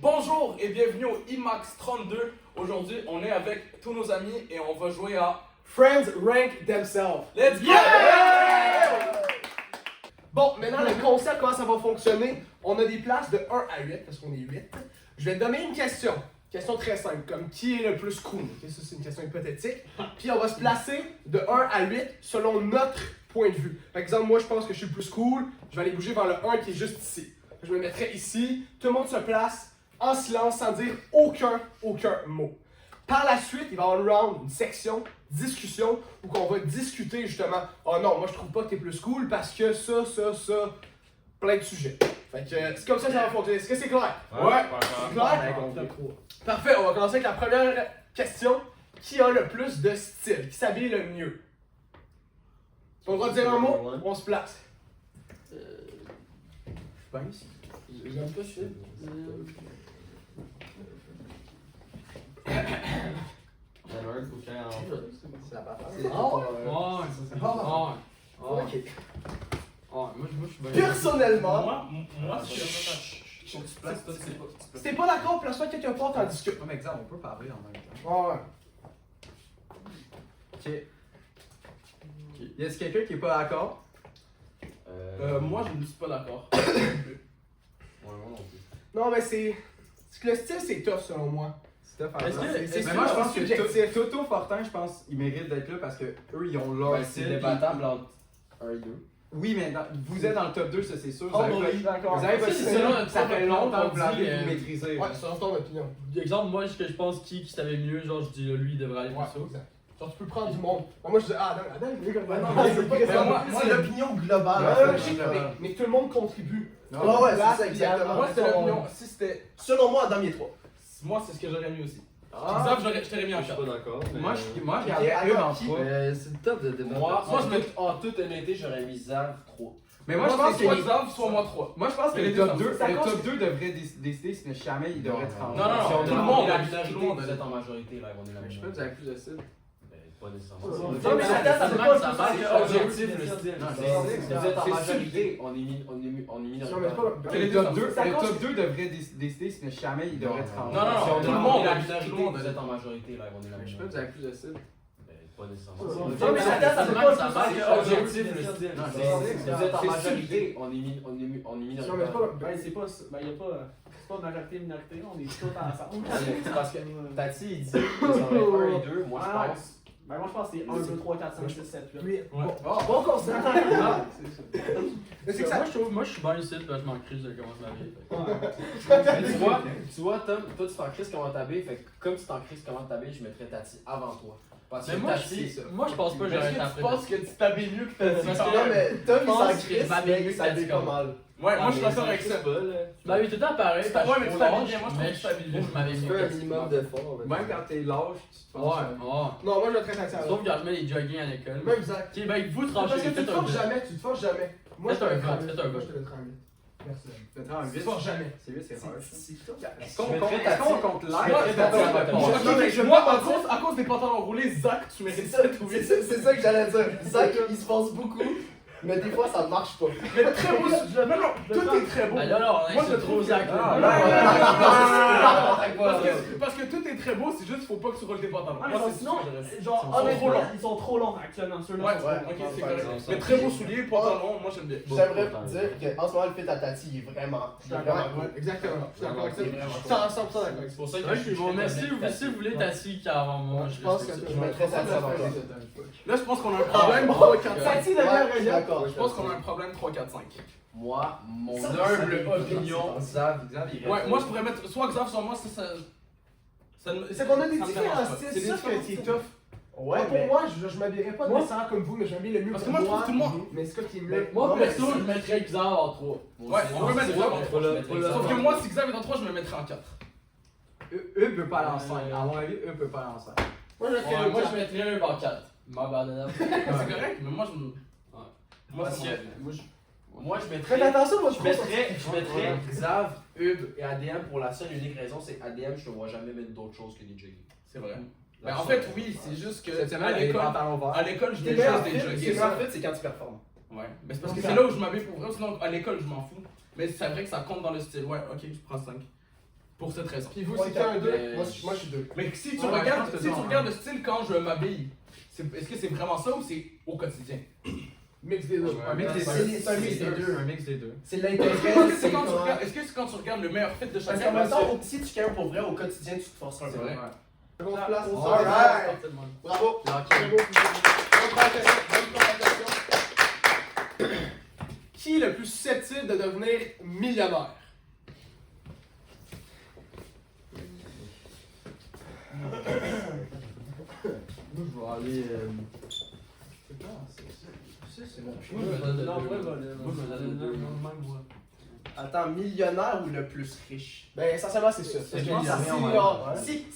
Bonjour et bienvenue au IMAX 32. Aujourd'hui, on est avec tous nos amis et on va jouer à Friends Rank Themselves. Let's go! Bon, maintenant le concept, comment ça va fonctionner? On a des places de 1 à 8, parce qu'on est 8. Je vais te donner une question. Question très simple, comme qui est le plus cool? Okay, ça, c'est une question hypothétique. Puis on va se placer de 1 à 8 selon notre point de vue. Par exemple, moi je pense que je suis le plus cool, je vais aller bouger vers le 1 qui est juste ici. Je me mettrai ici, tout le monde se place en silence sans dire aucun mot. Par la suite, il va y avoir un round, une section, discussion, où on va discuter justement. Oh non, moi je trouve pas que t'es plus cool parce que ça, plein de sujets. Fait que c'est comme ça que ça va fonctionner. Est-ce que c'est clair? Ouais. C'est clair? Parfait, on va commencer avec la première question. Qui a le plus de style? Qui s'habille le mieux? On va dire un mot, on se place. J'aime pas ça. C'est la patate. Personnellement, si t'es pas d'accord, place-toi quelque part, t'en discutes. Comme exemple, on peut parler en même temps. Ouais. Ok. Y a-t-il quelqu'un qui est pas d'accord? Moi, je ne suis pas d'accord. Non, mais c'est que le style, c'est tough selon moi. Mais moi je pense que Toto Fortin, je pense, il mérite d'être là parce que eux ils ont leur C'est style. débattable entre 1 et 2. Oui, mais vous êtes dans le top 2, ça c'est sûr. Vous Oh, avez oui, d'accord. vous avez votre C'est style, selon notre ça fait longtemps que vous dit, l'avez maîtrisé. Ouais, c'est ton opinion. Exemple, moi, ce que je pense qui savait mieux, genre, je dis lui, il devrait aller Ouais, pour ça. exact. Genre, tu peux prendre du monde. Moi, je dis, ah, Adam, il est comme Ouais, non, c'est pas mais moi, c'est l'opinion globale. mais tout le monde contribue. Ouais, ouais, Place, c'est ça, exactement. Moi, c'était l'opinion. Si c'était. Selon moi, Adam, il est 3. Moi, c'est ce que j'aurais mis aussi. Ah. Exemple, je t'aurais mis en Je suis 4. pas d'accord. Moi je Ok, regardais eux en alors, 3. C'est le top de débat. Moi, je mets. en toute honnêteté, j'aurais mis Zav 3. Mais moi je pense que soit Zav, soit moi 3. moi je pense que Mais le les deux, top 2 ça compte. devrait décider si jamais il devrait être en. Non, non, non, Si on tout est le en monde, minorité, tout le monde. vous êtes en majorité là, on est la Je sais pas, minorité. vous avez plus de style. Pas nécessairement. Non, mais attends, c'est pas le Objectif le style. Vous êtes en majorité, on est minorité. Non, mais c'est pas. Le top 2 Ça compte. devrait décider si jamais il devrait être en. Non, non, non, Si on tout le est monde, la tout le minorité, monde. vous êtes en majorité là, on est la Je sais pas, minorité. vous avez plus de style. Pas nécessairement. Non, mais attends, ça fait pas. Objectif le style. Vous êtes en majorité, on est minorité. Non, mais c'est pas. Ben, c'est pas. Ben, y'a pas. C'est pas majorité-minorité, on est tous ensemble. C'est parce que Tati il dit que ça va être 1 et 2, moi je pense. Ben, moi, je pense que c'est 1, 2, 3, 4, 5, 6, 7, 8. Oui. Ouais. Bon concept. Mais c'est que ça. Moi, je suis bien ici, ben, je m'en crise de comment ma vie. Mais tu vois, Tom, toi tu t'en crises comment t'habilles, fait que comme tu t'en crises comment t'habilles, je mettrais Tati avant toi. Parce Mais que moi, Tati, moi, je pense pas que j'aurais été Est-ce que après. tu penses que tu t'habilles mieux que t'as dit? Parce que- Non, mais Tom, il pense s'en que crisse, ma mais baby, il s'habille ça pas mal. Ouais, moi, je suis d'accord avec ça. Ben oui, tout le temps pareil. Ouais, mais tu t'habilles bien, moi, je trouve mais que tu t'habilles bien. je m'avais tu mis fais un quasiment. minimum d'effort. Même quand t'es lâche, tu te Ouais, penses. ouais. Non, moi, je le traite à ça. Sauf quand je mets les jogging à l'école. Même Zach. Ok, ben, vous Parce tranchez, que tu te faites un forces jeu. jamais, tu te forces jamais. Moi, je Faites te un le vote, trame. faites un Moi, vote. je te le trame. Merci. Peut-être un Tu te 8. forces jamais. C'est 8, c'est rare. Est-ce Est-ce qu'on compte Moi, l'air? je suis d'accord. Moi, à cause des pantalons roulés, Zach, tu mérites ça tout C'est ça que j'allais dire. Zach, il se force beaucoup, mais des fois ça marche pas. Mais très beau. Non, non, tout est très beau. Ah là, là, on Moi, a je trop trouve Zach. Parce que tout est très beau, c'est juste faut pas que tu roules tes pantalons. Ah, Moi, mais c'est sinon, ce que j'aurais fait. genre, Ils sont trop honnêtement, longs. ils sont trop longs actuellement, ceux-là. Ouais, Ouais. ok, c'est Ouais, correct. ouais. Mais très beaux souliers, pantalons, moi j'aime bien. J'aimerais dire qu'en ce moment, le fit à Tati, il est vraiment. Je suis d'accord avec toi. Exactement. Je suis d'accord avec ça. Je suis en 100% d'accord avec ça. C'est pour ça Ouais, je suis bon, mais si vous voulez Tassi qui avant moi, Je pense que Je mettrais Tati avant toi. Là, je pense qu'on a un problème 3, 4, 5. Tati Ouais, devient je suis d'accord. Je pense qu'on a un problème 3, 4, 5. Moi, mon Ça, humble ça, opinion, Zav, il Ouais, moi je pourrais mettre soit Xav, soit moi, C'est qu'on a des ça me différents dérange pas. styles, C'est c'est des ça qui est différents tough. Ouais, Pour mais. moi, je m'habillerais pas Moi- nécessairement comme vous, mais je m'habille le mieux Parce pour que moi, je trouve tout le monde. Mais c'est quoi qui est mieux? Moi, Non, mais perso, je mettrais Xav en 3. Ouais, on peut mettre Xav en 3. Sauf Sauf que moi, si Xav est en 3, je me mettrais en 4. Eux peut pas aller en 5. À mon avis, eux peut pas aller en 5. Moi, je Ouais, moi, je mettrais un en 4. Ma bad. C'est correct, mais moi, je me. Moi, Parce c'est que moi je Faites mettrais. attention, moi, Je mettrais Xav, Hub et ADM pour la seule et unique raison, c'est ADM, je te vois jamais mettre d'autre chose que des jogging. C'est vrai. Mais en fait, oui, c'est juste que Cette à semaine, les l'école, pantalons verts. à l'école, je T'es mets meilleur juste des fit, jogging. C'est en fait, c'est quand tu performes. Ouais, mais c'est parce que c'est là où je m'habille pour vrai, sinon à l'école, je m'en fous. Mais c'est vrai que ça compte dans le style. Ouais, ok, je prends 5. Pour cette raison. Puis vous, c'est qui un 2? Mais- Moi, je suis 2. Mais si tu Ouais, regardes, je pense si que tu c'est regardes le style quand je m'habille, est-ce que c'est vraiment ça ou c'est au quotidien? Mix des deux. Un mix des C'est un mix des deux. Un mix des deux. C'est Est-ce l'intérêt, que c'est c'est quand tu comment... regardes, est-ce que c'est quand tu regardes le meilleur fit de Parce chacun? qu'en même temps, si tu cares pour vrai, au quotidien, tu te forces un C'est peu. vrai. Seconde place. Alright. Bravo. Très beau. Bonne présentation. Qui est le plus susceptible de devenir millionnaire? Je vais aller. Moi, je me donne le Non, deux. moi, je vais Moi, je me donne le deux. même moi. Attends, millionnaire ou le plus riche? Ben, essentiellement, c'est ça. C'est Je pense que millionnaire, si, ouais. genre, Ouais. si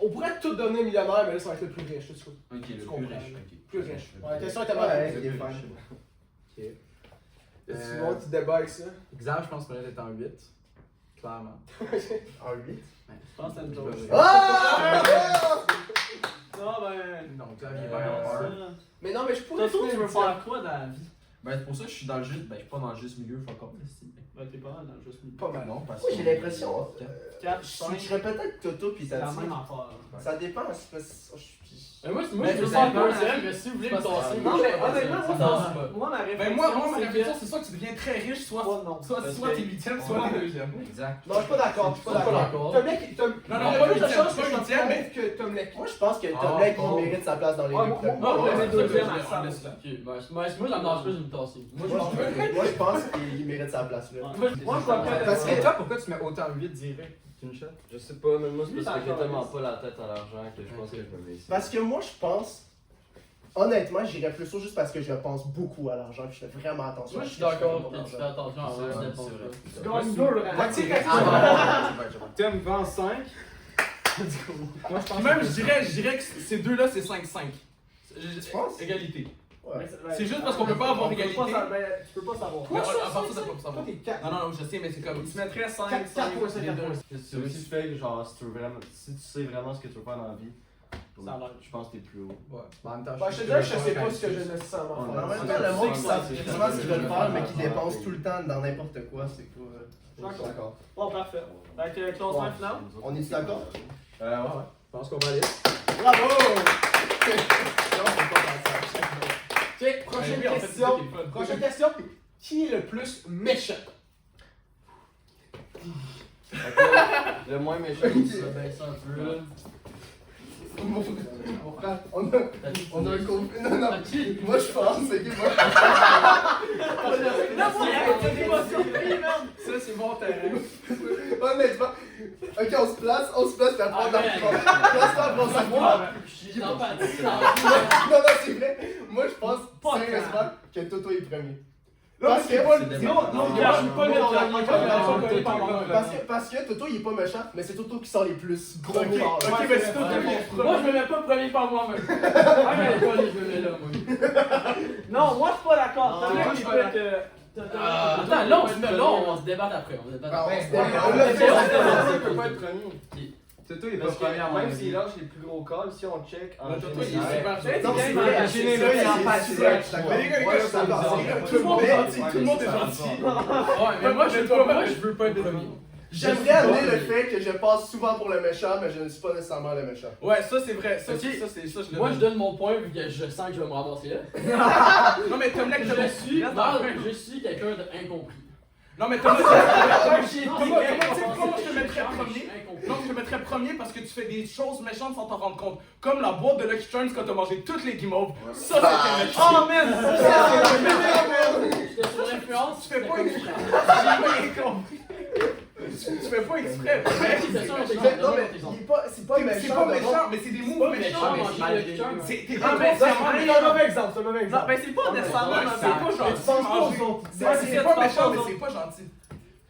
on pourrait tout devenir millionnaire, mais là, ça va être le plus riche, tout de suite. Ok, le Tu plus comprends. riche. ok. Plus riche. Ouais, la question est tellement Ouais, riche. il est fun. Simon, tu débats avec ça. Xav, je pense que peut-être être en 8. Clairement. En 8. Je pense que c'est une joke. Ah! Non, ben. Non, Xav, il est bien en ça. peur. Mais non, mais je pourrais. Toi, tu veux finir faire quoi dans la vie? Ben, c'est pour ça que je suis dans le juste. Ben, je suis pas dans le juste milieu, fuck off. Ben, t'es pas mal dans le juste milieu. pas mal. Non, parce Oui, que. j'ai l'impression. 4, Je 5, serais peut-être Toto puis c'est la Tati. même affaire. Ça dépend. c'est parce que Mais moi, Ben, je veux c'est faire ça, peur, hein. c'est vrai, mais si vous voulez me tasser. Non, mais honnêtement, ça moi, passe pas. moi, ma réflexion. Ben moi ma c'est réflexion, que- c'est soit tu deviens très riche, soit non. soit Parce soit que- t'es huitième, soit t'es deuxième. Exact. Non, je suis pas d'accord. Je suis pas Pas d'accord. d'accord. Tom Lake, Non, il y a pas plus de huitième, chances que pas je te huitième, mais- prouve que Tom Lake. moi, je pense que Ah, Tom Lake, bon. il mérite sa place dans les Ouais, deux moi, clubs. moi, je le mets deuxième à on 100. laisse là. Ok, ben, moi, ça me dérange pas de me tasser. Moi, je m'en veux. Moi, je pense qu'il mérite sa place là. Moi, je vois pas. Parce que toi, pourquoi tu mets autant 8 direct qu'une shot? Je sais pas, mais moi c'est Lui, parce que c'est j'ai encore tellement lisse. pas la tête à l'argent que je pense que je me mets ici. Parce que moi, je pense. Honnêtement, j'irais plus haut juste parce que je pense beaucoup à l'argent et je fais vraiment attention. Moi, à je ce suis que fais d'accord pour que tu fais l'argent. attention à C'est ça. vrai, c'est c'est vrai. Tu gagnes deux, là. Moitié Tom vend 5. Moi, je pense même, je dirais que ces deux-là, c'est 5-5. Tu penses? Égalité. Ouais. C'est juste parce qu'on peut pas avoir On peut égalité. pas savoir- ben, Tu peux pas savoir. Mais à partir de quoi, ça va? Toi, t'es 4. Non, non, je sais, mais c'est comme. Tu mettrais 5, 4 5, points, 5 les deux. points. C'est aussi fait que genre si tu veux vraiment, si tu sais vraiment ce que tu veux faire dans la vie, Ça a l'air. je pense que t'es plus haut. Ouais. En même temps, Bah, je te dirais que je sais pas ce que je nécessairement En faire. même temps, le monde qui savent vraiment ce qu'ils veulent faire, mais qui dépensent tout le temps dans n'importe quoi, c'est pas. D'accord. Bon, parfait. Fait que classement final. On est d'accord? ouais. Je pense qu'on va aller. Bravo! Ok, prochaine Oui, en fait, c'est ça question. qui est le fun. Prochaine question. Qui est le plus méchant? Le moins méchant, Ça baisse un peu, là. Mon frère, on a un conflit. Non, non. Ok. Moi, je pense, c'est que moi. Ça, c'est mon terrain. Honnêtement. Ok, on se place, puis après on Arrête. place-toi, après on s'affronte. Je suis empathique. Non, non, c'est vrai. Moi, je pense, Pas sérieusement, que Toto est premier. Non, Parce c'est que- pas c'est le. des- Non, non, Non, gars, je suis non, pas le. non, Non, non, non, Parce que Toto, il est pas méchant, mais c'est Toto qui sort les plus gros Ok, morts. ok, mais c'est toi Ouais, qui Moi, je me mets pas premier par moi-même. Ah, mais pas les deux là, moi. Non, moi, je suis pas d'accord. Non, T'as moi, vu je qu'il suis fait que. Attends, là, on se débat après. On se débat Ah, après. on se débat. On On l'a fait, ne peut pas être premier. Toto, il est pas Parce premier à que mon même s'il avis. lâche les plus gros calls, si on check en Toto, il est général- super Non, gentil. c'est vrai, généreux, c'est vrai, il est c'est empathique. vrai, je suis d'accord. Mais les gars, Ouais, je suis d'accord. c'est Tout le monde est vrai. gentil, tout le monde est gentil. Ouais, mais moi, je veux pas être premier. J'aimerais amener le fait que je passe souvent pour le méchant, mais je ne suis pas nécessairement le méchant. Ouais, ça, c'est vrai. Ça, Ok. ça, je le Moi, je donne. donne mon point vu que je sens que je vais me ramasser là. Non, mais Tom Lake, Je suis quelqu'un d'incompris. Non, mais Thomas, Thomas, tu sais pourquoi je te mettrais premier? Non, je te mettrais premier parce que tu fais des choses méchantes sans t'en rendre compte. Comme la boîte de Lucky Charms quand t'as mangé toutes les guimauves. Ça, c'était méchant. Oh, man! J'étais sur l'influence, Tu fais pas exprès. J'ai rien compris. Tu fais pas exprès. Non, mais c'est pas C'est méchant. pas de méchant, mais c'est des moves méchants. T'es Ah, mais inconsciemment C'est méchant. un mauvais exemple, c'est un mauvais Non, exemple. ben c'est pas nécessairement Ouais, un c'est pas peu. gentil. tu penses pas aux autres. C'est pas méchant, mais c'est pas gentil.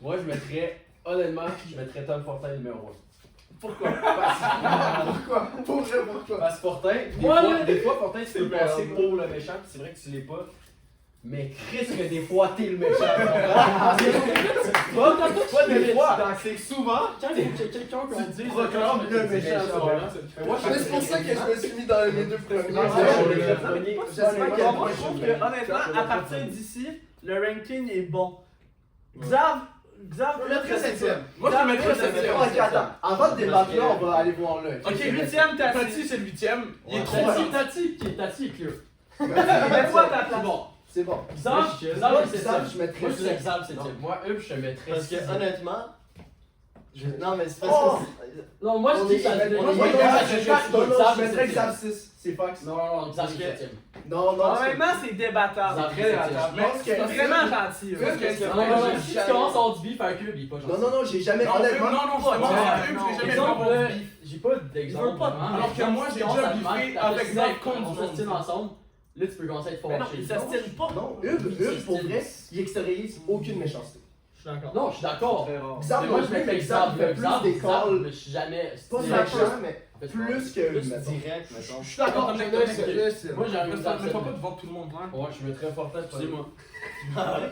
Moi, je mettrais, honnêtement, je mettrais Tom Fortin numéro 1. Pourquoi? Pour vrai, pourquoi? Parce que Fortin, des fois, Fortin, tu peux C'est passer merde. pour le méchant, puis c'est vrai que tu l'es pas. Mais Chris, que des fois, t'es le méchant. Pas des fois. C'est souvent, quand il y a quelqu'un qu'on dit, proclames le méchant, C'est pour ça que je me suis mis dans les deux premiers. J'espère que moi, je trouve que honnêtement, à partir d'ici, le ranking est bon. Xav, Xav, Je mettrais 7ème. Moi, je te mettrais 7ème. Ok, attends. Avant de débattre là, on va aller voir là. Ok, 8ème, Tati, c'est le 8ème. Il est trop Tati est clear. mets-toi à ta place. Bon. C'est bon. Xav, Moi, Xav, c'est Xav, ça. je mettrais Moi, je disais 7. Xav, c'est moi, Hub, je te mettrais Parce que 6e. honnêtement, non mais c'est Oh! parce que Non, moi, je On dis est ça. égal. Moi, Non, je non, dis non, Xav, je c'est non, non, Xav, je c'est mettrais septième. Xav 6. C'est Fox. Non, Xav, c'est 7e. Non, non, c'est Honnêtement, c'est débattable. Xav, Très c'est débattable. septième. Je pense C'est que. vraiment gentil. Parce que- Non, non, non, si tu commences à avoir du beef avec Hub, il est pas gentil. Non, non, non, j'ai jamais. Non, Honnêtement. non, justement, non, c'est non. je l'ai jamais Exemple, vraiment là, beef. j'ai pas d'exemple. Il veut pas de vraiment. Alors que moi, j'ai Tu déjà commences à te biffé mettre, avec t'as Zach fait contre on s'ostine Zone. ensemble. Là, tu peux commencer à être Mais non, fâché. il s'estime pas. Non, Hub, pour vrai, il extériorise aucune méchanceté. Je suis d'accord. Non, je suis d'accord. Très rare. Xav, Mais moi, je non plus, mettrais mais Xav, Xav, il fait Xav, plus des Xav, calls. mais je suis jamais. Pas direct. méchant, mais En fait, plus que plus mettons. direct, mettons. Je suis d'accord, Attends, je mec, donne mec, ce- Moi, j'ai un Mais Xav, ça me c'est pas bon. devant tout le monde. Ouais, je mettrais Fortin, excusez-moi.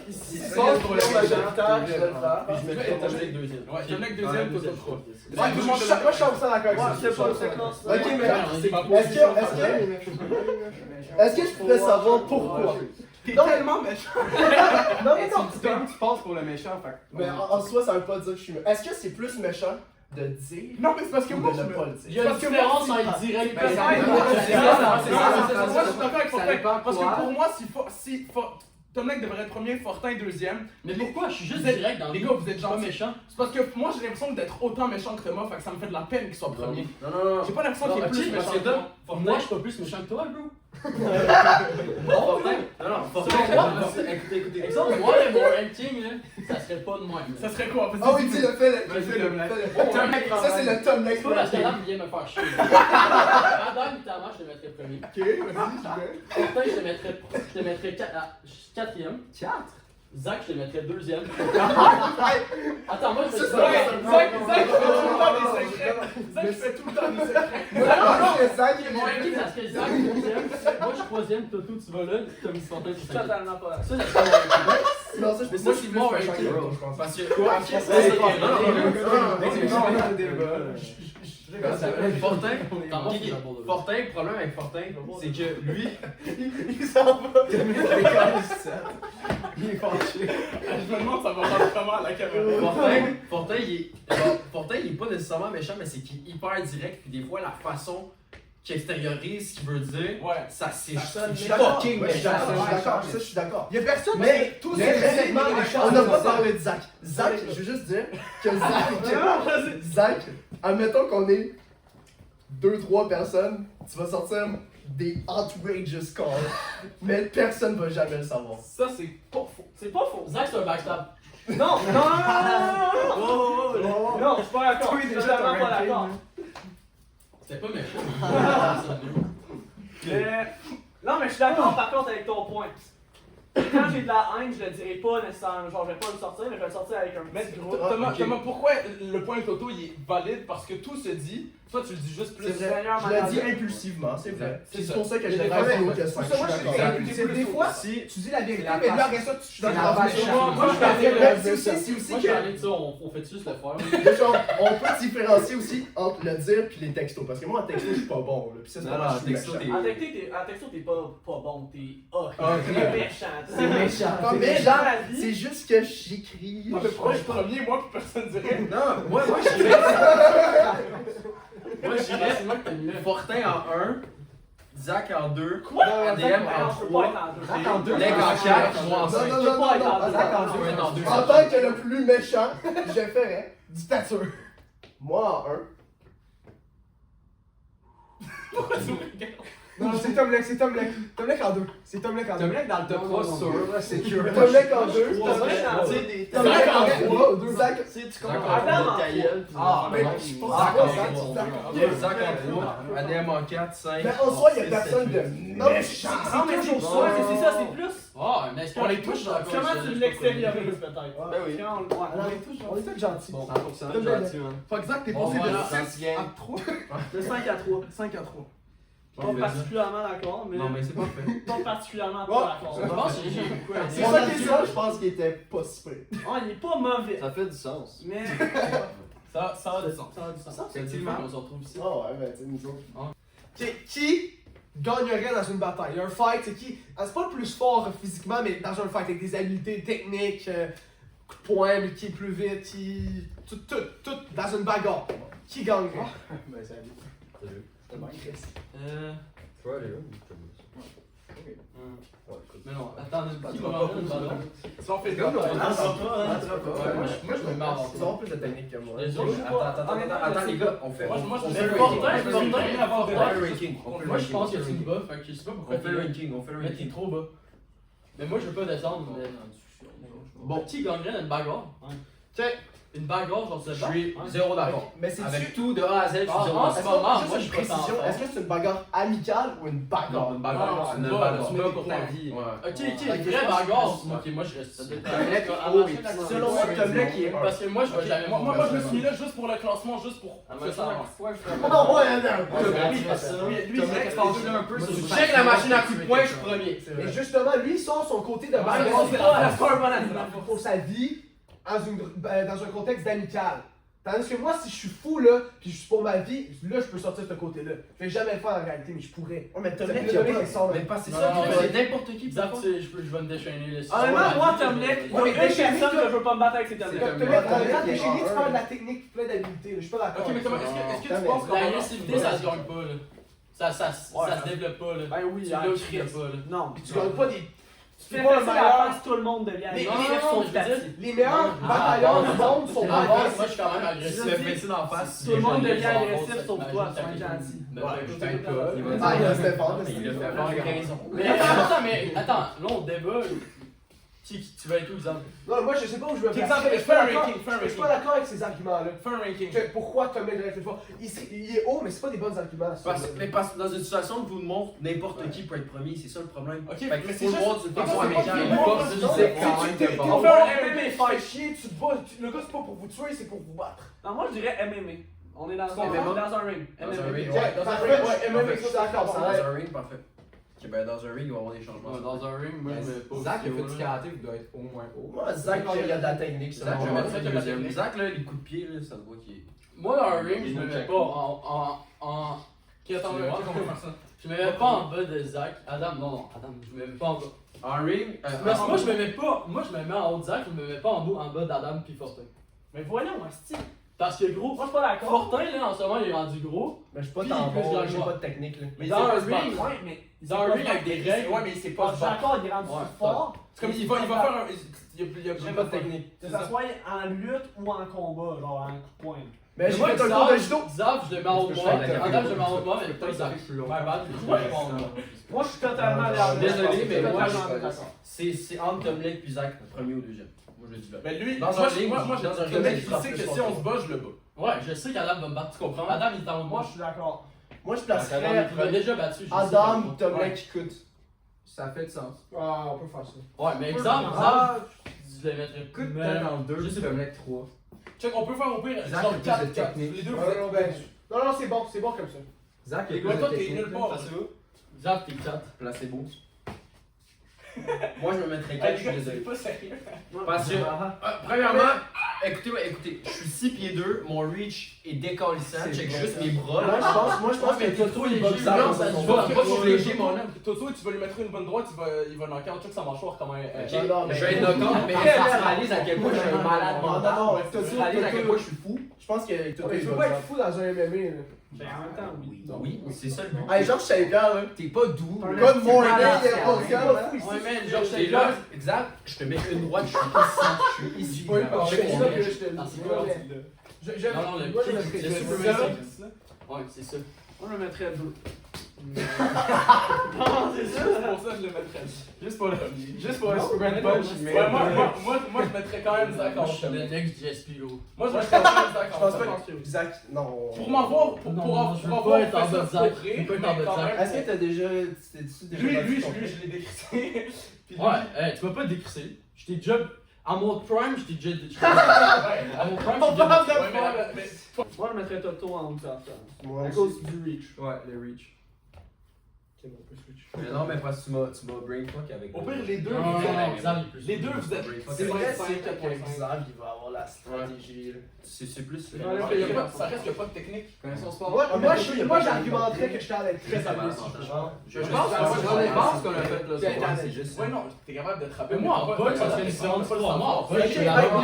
Si tu penses pour le majoritaire, je vais le faire. Puis je mettrais Dominique deuxième. Ouais, Dominic deuxième, toi, trop. Ouais, moi, je suis 100% d'accord avec ça. Ouais, c'est pas ça. Ok, mais C'est pas est-ce que je pourrais savoir pourquoi? T'es tellement méchant. Non, mais non. Tu passes pour le méchant, fait. Mais en soi, ça veut pas dire que je suis. Est-ce que c'est plus méchant de dire Non, mais c'est parce que ou moi, de je ne me. pas le Il y dire? a une Parce que différence moi, entre direct et Ben, c'est indirect. ça, C'est c'est ça, ça, c'est c'est ça, ça. c'est ça. Moi, je suis d'accord avec Ça Fortin. dépend Parce quoi. que pour moi, Dominic devrait être premier, Fortin deuxième. Mais pourquoi? Je suis juste Vous êtes- direct dans Les le gars, vous êtes pas gentils. méchant. C'est parce que moi, j'ai l'impression d'être autant méchant que Thomas, fait que ça me fait de la peine qu'il soit premier. Non, non, non. J'ai pas l'impression qu'il est plus méchant que toi. Moi, je suis pas plus méchant que toi, bro. Non, Fortin. Non, non, Fortin. Écoutez. Exemple, moi, mon ranking, là, ça serait pas de moi. Ça serait quoi? Ah oui, tu le fais, Vas-y, le blague. Ça, c'est le Tom Lake. C'est pas parce que là, il vient me faire chier. Adam, littéralement, je te mettrais premier. Ok, vas-y, je vais. Fortin, je te mettrais quatrième. 4. Zach, je te mettrais deuxième. Attends, moi, je Ça, te c'est Zach, vrai. Zach, fait tout le temps des secrets. Zach, fait tout le temps des secrets. Non, c'est Zach. Mon ranking, ça serait Zach deuxième. Moi, je suis troisième. Toto, tu vas là. T'as mis Fortin, tu fais. Totalement pas. Ça, ça serait mon ranking. Non, ça, je Mais pense ça, que c'est plus mon méchant ranking, que bro. toi, je pense. Parce que quoi? Fortin, Fortin, le problème avec Fortin, c'est que lui, Il s'en va. Il est fâché. Je me demande ça va rendre comment à la caméra. Fortin, il est pas nécessairement méchant, mais c'est qu'il est hyper direct, puis des fois, la façon qu'il extériorise ce qu'il veut dire, Ouais. ça c'est Je suis fucking d'accord, je suis méchant. d'accord, ça, je suis d'accord. Il y a personne Mais, tous mais ces honnêtement, on n'a pas parlé de Zach. Zach, je veux juste dire que Zach, admettons qu'on est 2-3 personnes, tu vas sortir des outrageous calls, mais personne va jamais le savoir. Ça, c'est pas faux. C'est pas faux. Zach, c'est un backstab. Non, non, je suis pas d'accord. Toi, Je suis déjà, totalement t'as pas ranké, d'accord. C'était pas méchant. Non, mais je suis d'accord par contre avec ton point. Quand j'ai de la haine, je le dirais pas nécessairement. Genre, je vais pas le sortir, mais je vais le sortir avec un Mais petit groupe. Thomas, pourquoi le point Toto il est valide? Parce que tout se dit, toi tu le dis juste plus. C'est vrai, je l'ai dit impulsivement, c'est vrai. C'est C'est ça. pour ça que je Mais l'ai des fois, fait mais- que 5. Ça, moi, je suis d'accord. C'est des fois, Si tu dis la vérité, la mais là, face- après ça, tu c'est donnes la la face- Moi, je Mais vais c'est aussi Moi, que je vais dire, on fait juste le faire. genre, on peut différencier aussi entre le dire puis les textos. Parce que moi, en texto, je suis pas bon. Là. Puis ça, c'est Non, pas non, moi, je suis texto, méchant. En texto, t'es pas bon, t'es horrible. Ah, T'es méchant. C'est méchant. C'est Mais méchant genre, la vie. c'est juste que j'écris. Non, mais pourquoi je suis premier, moi, puis personne dirait? Non, Moi, je dirais. Moi, je dirais, c'est moi que t'as mis là. Fortin en 1, Zach en 2, Quoi? ADM en Je peux 3, pas être en deux. Leg en 4, moi en 5. Non, non, non, non, non. Zach en Je vais être en 2. En tant que le plus méchant, je ferais dictature. Moi en 1. Pourquoi tu me regardes? Non, c'est Tom Lake, c'est Tom Lake. Tom Lake en 2. C'est Tom Lake en 2. Tom Lake dans le top 3 sûr, là, c'est sûr. Tom Lake en 2. Tom Lake en Tu sais, deux. des Tom Lake en 3. Zach. Tu sais, tu D'accord. comprends Adam en ta gueule. Ah, Mais non. je Zach pense en pas, 3, Zach. Zach en 3, ADM en 4, 5. Mais en soi, il y a personne de méchant. Non, mais c'est ça, c'est ça, c'est plus. Ah, mais est-ce qu'on les touche dans Comment tu l'extériorises peut-être? Ben oui. Quand on le voit. Alors, on est tous gentils. 100% Tom gentil, man. Fait que Zach, t'es Bon, passé voilà. de 6 Gentil à gang. 3. De 5 à 3. 5 à 3. Pas particulièrement d'accord, mais. Non, mais c'est pas fait. Pas particulièrement Bon. pas d'accord. Je pense que j'ai beaucoup à C'est dire. ça question, je pense qu'il était pas si pire. Ah, il est pas mauvais. Ça fait du sens. Mais. Ça a du sens. Ça a du sens. C'est le qu'on se retrouve ici. Ah ouais, ben tu sais, nous autres. Qui gagnerait dans une bataille? Un fight, c'est qui? Ah, c'est pas le plus fort physiquement, mais dans un fight avec des habiletés techniques, coup de poing, mais qui est plus vite, qui. Tout dans une bagarre. Qui gagnerait? Ben, salut. Salut. Euh. Ouais, les gars, Mais non, attends, qui va rentrer dans le ballon? Ça on fait Comme le on gars. moi je me mets en Ils ont plus de technique que moi. Les autres, Attends, les gars, on fait. Moi, on je fait me le fais ranking. Fortin, On Fortin, fait avant de- le ranking. Moi, je pense que tu me bats, fait que je sais pas pourquoi On fait le ranking. Mais t'es trop bas. Mais moi, je veux pas descendre. Mais... Bon, qui gagnerait dans une bagarre? Tiens. Une bagarre, genre, c'est Je suis zéro d'accord. Mais c'est Avec tout de A à Z, je suis Ah, zéro ah, d'accord. c'est pas mal, Juste moi, une je suis pas précision, tant est-ce que c'est une bagarre amicale ou une bagarre? Non, une bagarre. Non, C'est une tu bagarre. mets pour ta vie. Ok, une vraie bagarre. Ok, moi, je reste. Selon moi, Tomlin qui est un. Parce que moi, je vais jamais. Moi, je me suis mis là juste pour le classement, juste pour que ça avance. Oh ouais, non! Lui, il Penche un peu sur Je check la machine à coups de poing, je suis premier. Et justement, lui, il sort son côté de c'est bagarre pas pour sa vie dans un contexte d'amical. Tandis que moi, si je suis fou là, puis je suis pour ma vie, là, je peux sortir de ce côté-là. Je vais jamais le faire en réalité, mais je pourrais. Oh, mais Tomlin C'est qui a le mec pas. qui sort, Mais là. pas c'est Non, ça. non, C'est n'importe qui. Zap, tu sais, je vais me déchaîner là. Honnêtement, moi, Tomlin, il y Ouais, a mais une déchaîner, personne toi- que je veux pas me battre avec, c'est Tomlin. Comme Tomlin, Tomlin, Tomlin, quand qui est t'es chez lui, tu en parles un. de la technique, plein d'habiletés. Je suis pas d'accord. Ok, mais Thomas, est-ce que tu penses qu'on La va- agressivité, ça se gagne pas, là. Ça se développe pas, là. Ben oui, Tu hein, le Chris. crées pas, là. Non. Tu gagnes pas des. Tu C'est fais pas le passer la meilleur. face, tout le monde devient Les- Non, agressif. non, sont je veux dire- petits. Les meilleurs batailleurs du monde sont Ah, agressifs. moi, je suis quand même agressif. Tu fais fesser d'en face. Tout le monde devient Déjà, agressif ça, sauf toi, imagine, sois ça, gentil. Mais Ouais, ouais, je je t'aide t'aide pas. pas. Ah, il a fait fort, Il a fait mais avoir raison. Mais attends, là, on débat. Tu vas être où, exemple? non, moi je sais pas où je veux Exemple, placer. Je suis fais un pas d'accord- ranking, fais un je suis pas ranking. d'accord avec ces arguments-là. Fais un ranking. Que pourquoi Tomlin devrait être fort? Il est haut, mais c'est pas des bons arguments. ça. Mais parce que dans une situation où tout le monde, n'importe qui peut être premier, c'est ça le problème. Ok, Fait mais que c'est faut le juste- voir d'une c'est façon pas- amicale. c'est pas- Mais c'est pas pas- se non, dire mais quand si même tu que t'es- bon. On fait fait un un MMA, MMA, fais chier, tu te bats. Le gars, c'est pas pour vous tuer, c'est pour vous battre. Non, moi, je dirais MMA. On est dans un MMA. dans un ring. Dans un MMA. ring, Tiens, ouais. parfait, ouais, MMA, ça, c'est d'accord, ça Dans va. un ring, parfait. Ok, ben dans un ring, il va y avoir des changements. Dans un ring, moi, je vais pas. Zach a fait du karaté, il doit être au moins haut. Moi, Zach, il y a de la technique. Zach, selon je vais moi. mettre ça Zach, deuxième. Zach, là, les coups de pied, là, ça se voit qu'il est. Moi, dans un ring, je Il me nous mets check. pas en. Ok, attends, Tu vois? ok, on va faire ça. Je me mets pas en bas de Zach. Adam, non, Adam, je me mets pas en bas. En ring, Parce que moi, je me mets pas. Moi, je me mets en haut de Zach, je me mets pas en bas d'Adam puis Fortin. Mais voyons, asti. Parce que gros, Moi, je suis pas d'accord. Fortin, là, en ce moment, il est rendu gros. Mais je suis pas Puis, tant il peut se bon, gagner. j'ai pas de technique là. Mais Dans c'est un pas se ring, battre. Ouais, mais. Dans un ring avec des règles. Ouais, mais c'est Je pas se suis battre. d'accord, il est rendu Ouais, fort. C'est comme il va faire un. Il y a J'ai pas de technique. Que ça soit en lutte ou en combat, genre en coup de poing. Mais j'ai moi, fait un cours de judo. Zap, je le mets en haut de Tu peux moi. faire Adam, je le mets en haut de moi, mais Peut-être pas que ça Zach. fait plus long. Ouais, bad, je le mets pas en haut. Moi, je suis totalement Ah, d'accord. désolé, mais moi, je suis je- d'accord. c'est entre Tomlin puis Zach, le premier ou deuxième. Moi, je le dis là. Mais lui, Dans moi, un je- ring, moi, dans un le ring, mec il qui frappe sait que plus si on se bat, je le bats. Ouais, je sais qu'Adam va me battre, tu comprends? Adam, il est en haut de Moi, moi. je suis d'accord. Moi, je Adam, placerais il m'a déjà battu. je sais Adam, pas. Tomlin Ouais. qui coûte. Ça fait de sens. Ah, on peut faire ça. Ouais, mais exemple, Ah, je les mettrais Écoute, mais- peut-être en 2, je sais tu pas. peux mettre 3. Check, on peut faire au pire. Zach, Genre il a plus 4, de technique. Les deux, non, vous êtes. non, ben, non, c'est bon comme ça. Zach, il Les a gars, plus toi, de t'es technique. nulle part. Zap, t'es 4. Placebo. Moi, je me mettrais Hey, 4, les je gars, suis c'est désolé. pas sérieux. Parce que, premièrement, écoutez, je suis 6 pieds 2, mon reach est décalissant, C'est check bon, juste ça. mes bras. Moi, je pense mais que t'es Toto, trop il léger. boxe ça. Non, ça se voit. Toi, Moi, je suis léger, mon homme. Toto, tu vas lui mettre une bonne droite, il va knocker out check sa mâchoire comme un. Ok, Non, non, mais- je vais être knock-out, mais tu réalises à quel point je suis un malade Non, mental. non, non, Tu réalises à quel point je suis fou. Je pense que Toto, mais il tu peux boxe pas ça. être fou dans un MMA, là. Ben, en même temps, oui. Oui, c'est ça le but. Hey, Georges Saint-Pierre, là. T'es pas doux. Un là. Good morning, malade, il y a pas de c'est gars, là. Ouais, man, Georges T'es là, Saint-Pierre. exact, je te mets une droite, je suis ici. Oui, là. je Check fais mon ça reach. que je te le Ah, dis. c'est quoi, J'aime. Non, non, le Moi, je kick, mettrais c'est ça. super Ça, basic. Ouais, c'est ça. Moi, je mettrais 2. Non, c'est ça, c'est pour ça que je le mettrais. Juste pour un Ouais, Superman Punch, mais. moi, je mettrais quand même Zach en Moi, je suis haut. le next GSP, gros. Moi, je mettrais quand même Zach Je en pense haut. pas que Zach, non. Pour m'avoir, pour Non, avoir je veux pour pas avoir être en fait bas ça de Zach. pour rire, Je veux pas être mais en bas de quand Zach. même, Est-ce que t'as déjà. T'es-tu déjà Lui, battu je contre- l'ai décrissé. Puis lui- Ouais, hey, tu vas pas décrisser. Je t'ai déjà. À mon prime, je t'ai déjà. Ouais. À mon prime, On je t'ai déjà. parle de Ouais, mais fois. là, mais- Moi, je mettrais Toto en haut de ça. Moi À aussi. cause du reach. Ouais, le reach. Ok, bon, on peut switch. Mais non, mais parce que tu m'as brainfuck avec. Au pire, les deux, Non, vous êtes- Xav est plus. les deux, vous êtes. C'est vrai, c'est 5, que Xav, il va avoir la stratégie. Là. C'est plus. Ça reste qu'il n'y a pas de technique. Connaissons sport. Moi, j'argumenterais que je t'en être très abusif. Je Je pense qu'on a fait le C'est sport, c'est juste ça. Ouais, non, t'es capable de te rappeler. Mais moi, en bas, ça fait une différence. Moi, en bas, Ok, je suis là. on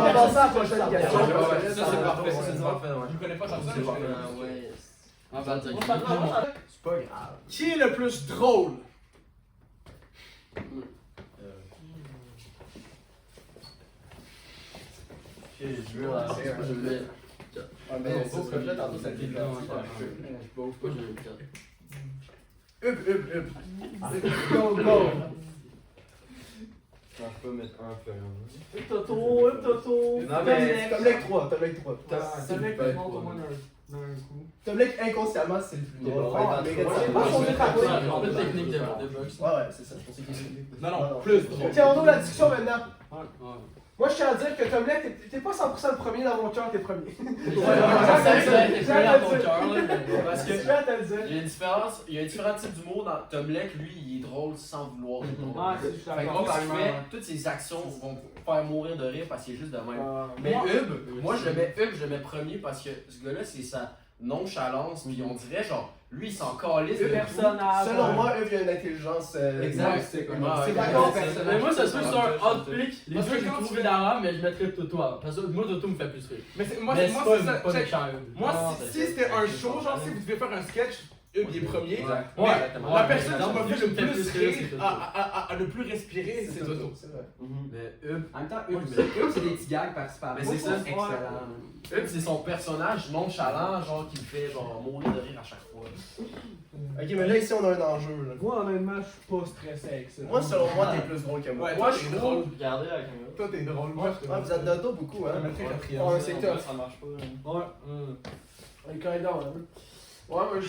va passer à la prochaine question. Ça, c'est parfait, ça, c'est parfait, ouais. Je connais pas ça. C'est parfait. Ouais. On va dire. C'est pas grave. Qui est le plus drôle? Je veux lancer un jeu. Ah, mais c'est ce que je fais tantôt, ça dit Pourquoi j'ai une carte? Go, go! Je peux mettre un peu. Toto. Non, mais- Tomlek 3, Tomlek 3. C'est le mec qui monte au moins d'un coup. Tomlek inconsciemment, c'est le plus drôle. Ouais, mais Ouais, c'est pas son étape. On a technique de boxe. ouais, c'est ça, c'est pour ça qu'il est. Non, plus drôle. Ok, on ouvre la discussion maintenant. Ouais. Moi, je tiens à dire que Tomlek, t'es pas 100% le premier dans mon cœur, t'es premier. Ça, c'est plus dans ton cœur, là. Parce que. Je vais te le dire. Il y a une différence, il y a différents types d'humour dans Tom Lake, lui il est drôle sans vouloir être drôle. Ouais, je suis Fait que d'accord. moi, ce qu'il fait, toutes ses actions vont faire mourir de rire parce qu'il est juste de même. Mais Moi- moi je le mets premier parce que ce gars-là c'est sa nonchalance, puis on dirait genre, lui il s'en calisse de tout. personnage. Selon moi, eux, il y a une intelligence. Exact. C'est comme Ouais, C'est ouais. d'accord, Ouais, personnel. Mais moi, ça se peut que c'est un hot pick. Les Parce deux, que j'ai quand trouvé tu- hilarant, mais je mettrais Toto avant. Parce que moi, Toto me fait plus rire. Mais c'est- moi, Mais c'est c'est ça. pas check. méchant. Moi, Non, si c'était un show, genre si vous devez faire un sketch, Hugues est premier. Ouais. Mais Ouais, la personne qui mais m'a lui, fait le me fait plus rire, c'est rire, Toto. à ne plus respirer, c'est Toto. C'est vrai. Mais Hub, En même temps, eux, c'est des petits gags par-ci par-là. Mais c'est ça. Excellent. Hub c'est son personnage nonchalant, genre qui me fait genre mourir de rire à chaque fois. Ok, mais là, ici, on a un enjeu. Là. Moi, honnêtement, je suis pas stressé avec ça. Moi, selon moi, t'es plus drôle que moi. Ouais, Moi, toi, je t'es trouve- drôle. Regardez la caméra. Toi, t'es drôle. Moi, je te Ouais, vous êtes d'auto beaucoup, hein. mettrais quatrième. Ouais, c'est top. Ça marche pas. Ouais. Les corridors, là. Ouais,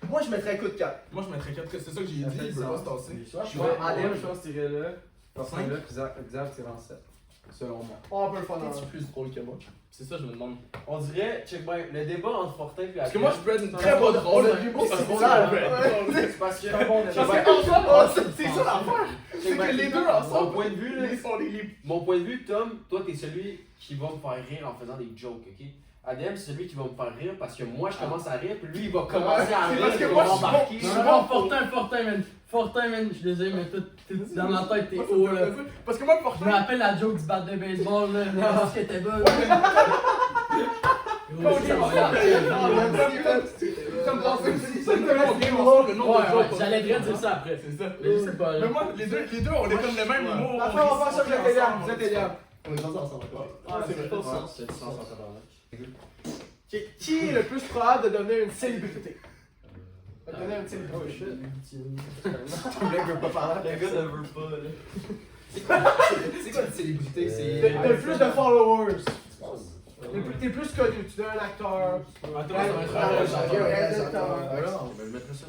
moi, je mettrais un coup de 4. Moi, je mettrais 4, c'est ça que j'ai dit, Ça fait il peut sens. pas se tasser. Je vois Adem, je pense, tirer là. Forcément là, puis Xav tire en 7. Selon moi. On peut le faire dans T'es-tu plus drôle que moi? C'est ça, je me demande. On dirait, check bien, le débat entre Fortin et Parce que moi, je peux être très pas drôle. On a du beau, mais c'est pas ça, drôle. c'est parce que. un bon Parce débat. que c'est ça l'affaire. C'est que les deux Mon ensemble, point de vue, là, ils sont les. mon point de vue, Tom, toi t'es celui qui va me faire rire en faisant des jokes, ok? Adem, c'est celui qui va me faire rire parce que moi je commence à rire, puis lui il va commencer à C'est rire, parce que puis moi, on je va suis embarquer. bon. Non, Fortin, man. Fortin, man. Je suis désolé, mais tout, dans ma tête, t'es haut, là. Parce que moi, Je me Fortin. rappelle la joke du bat de baseball, là. Parce que t'es bonne. Ça me pensait aussi. Ça me fait le nom de Ouais, joke. j'allais bien dire ça après. C'est ça. Mais je sais pas, là. Mais moi, les deux, on est comme le même humour. Après, on va faire ça, vous êtes éliable. Vous êtes éliable. On est grandi ensemble. Qui est le plus probable de devenir une célébrité? De devenir une célébrité. Le mec veut pas parler. Le gars ne veut pas, là. C'est quoi une célébrité? De plus de followers. T'es plus connu, tu deviens un acteur. Attends, ça va être un réalisateur. Je mettrais ça.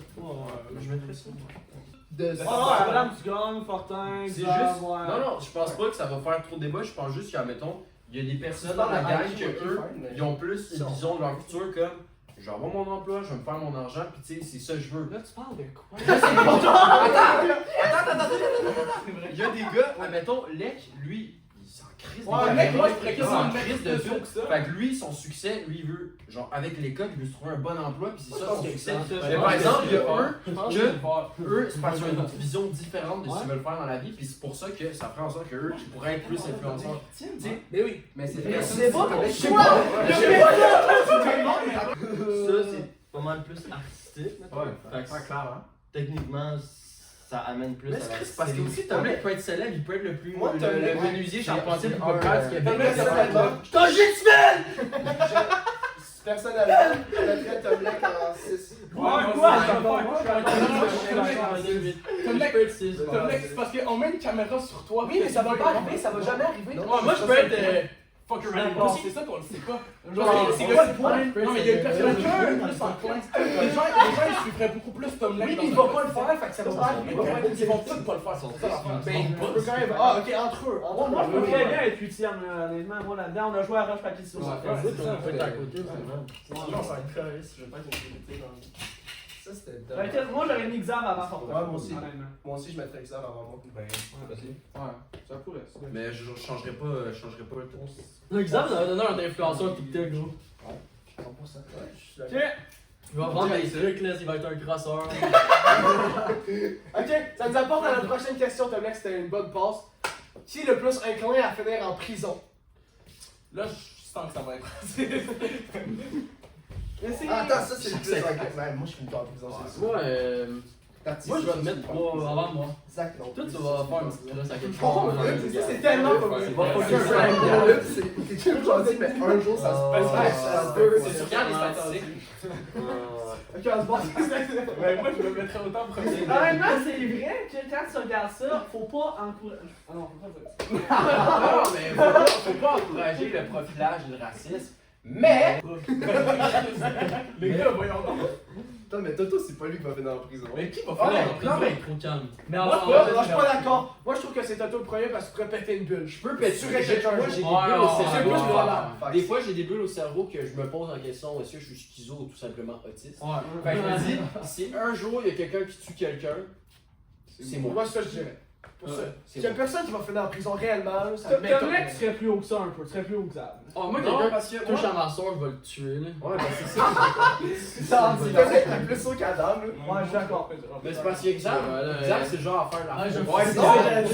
Je mettrais ça. Ah, Madame Dugan, Fortin, C'est Xav, juste. ouais. Non, non, je pense pas que ça va faire trop de débat. Je pense juste qu'à mettons, il y a des personnes dans la gang que eux, ils ont plus une vision de leur futur comme je vais avoir mon emploi, je vais me faire mon argent, puis tu sais, c'est ça que je veux. Là, tu parles de quoi? Il y a des gars, admettons, Lec, lui, il s'en crise. Ouais, mec, moi, je pourrais il s'en quasiment crise de mettre tout. que ça. Fait que lui, son succès, lui, il veut, genre, avec l'école, il veut se trouver un bon emploi, puis c'est ça son succès. Mais par exemple, il y a eux, c'est parce qu'ils ont une vision différente de ce qu'ils veulent faire dans la vie, puis c'est pour ça que ça ferait en sorte qu'eux, ils pourraient être plus influenceurs. Tu sais, Mais oui. Mais c'est Mais c'est pas ton choix! Ça, c'est pas mal plus artistique. Ouais, Fait que clair, hein. techniquement, ça amène plus mais à la c'est parce que aussi, Tom Lake peut être célèbre, il peut être le plus. Moi, Tom Lake, le menuisier charpentier du un, podcast Québec. Tom Lake, c'est Personnellement, je mettrais Tomlek en 6. Tom Lake, c'est parce qu'on met une caméra sur toi. Oui, mais ça va pas arriver, ça va jamais arriver. Moi, je peux être. Fuck your man, c'est ça qu'on le sait pas. Genre, c'est quoi le le point? Non, mais il y a une personne qui est plus en point. Les gens, ils suivraient beaucoup plus Tom Lake. Oui, mais il va pas le faire, fait que ça va pas arriver. Ils vont tous pas le faire, c'est ça l'affaire. Ben, on peut quand même. Ah, ok, entre eux. Moi, je peux très bien être huitième, honnêtement. Moi, là-dedans, on a joué à Roche Papier Ciseaux. On peut être à côté, Non, ça va être très je vais pas être une célébrité dans Ça, c'était Fait que moi, j'aurais mis Xav avant Fortin. Ouais, moi aussi. Honnêtement. Moi aussi, je mettrais Xav avant moi. Ouais, ça pourrait. Mais je changerais pas le tour. Un exemple, on a donné un influenceur TikTok, gros. 100%. Ouais, je suis Ok, d'accord. Il va vendre des trucs, là, il va être un crosseur. Ok, ça nous apporte à la prochaine question, Tom, c'était une bonne passe. Qui est le plus inclin à finir en prison? Là, je sens que ça va être. mais c'est. Ah, attends, ça c'est le plus incroyable. Ouais, moi je suis en prison, c'est sûr. Moi, Tati, moi je vais c'est te mettre sûr, 3 prison. avant moi. Zach, non. Toi, tu vas faire un petit cross à quelque Oh, chose. c'est tellement pas vrai. Va pas C'est un c'est trop gentil, mais un jour ça se passe. Ouais, Ça se ouais, peut. C'est sur les statistiques. Ok, on se passe. Ouais, moi, je me mettrais autant premier. Honnêtement, c'est vrai que quand tu regardes ça, faut pas encourager. Ah non, faut pas dire ça. Non, mais faut pas encourager le profilage et le racisme. Mais Les gars, voyons donc. Attends, mais Toto, c'est pas lui qui va finir en prison. Mais qui va Ah, faire non, mais trop calme. Mais Moi, je suis pas d'accord. Moi, je trouve que c'est Toto le premier parce que tu pourrais péter une bulle. je peux péter. Tuerais quelqu'un. Moi, j'ai des Ouais, bulles au ouais, C'est cerveau. plus ouais, probable. Des fois, j'ai des bulles au cerveau que je me pose en question est-ce que je suis schizo ou tout simplement autiste. Ouais. Fait que je me dis, si un jour il y a quelqu'un qui tue quelqu'un, c'est moi. Moi, c'est ça, je dirais. Pour ça. C'est S'il y a moi. personne qui va finir en prison réellement, ça Tom m'étonne. Lex serait plus haut que ça un peu, tu serais plus haut que Xav. Oh, moi, Non, quelqu'un parce que touche à ma soeur, je vais le tuer, là. Ouais, ben c'est ça. C'est peut-être plus haut qu'Adam, là. Ouais, je suis d'accord. Mais c'est parce qu'Exact, c'est le genre à faire la Ouais, je Ouais, sais. c'est Non, ça. je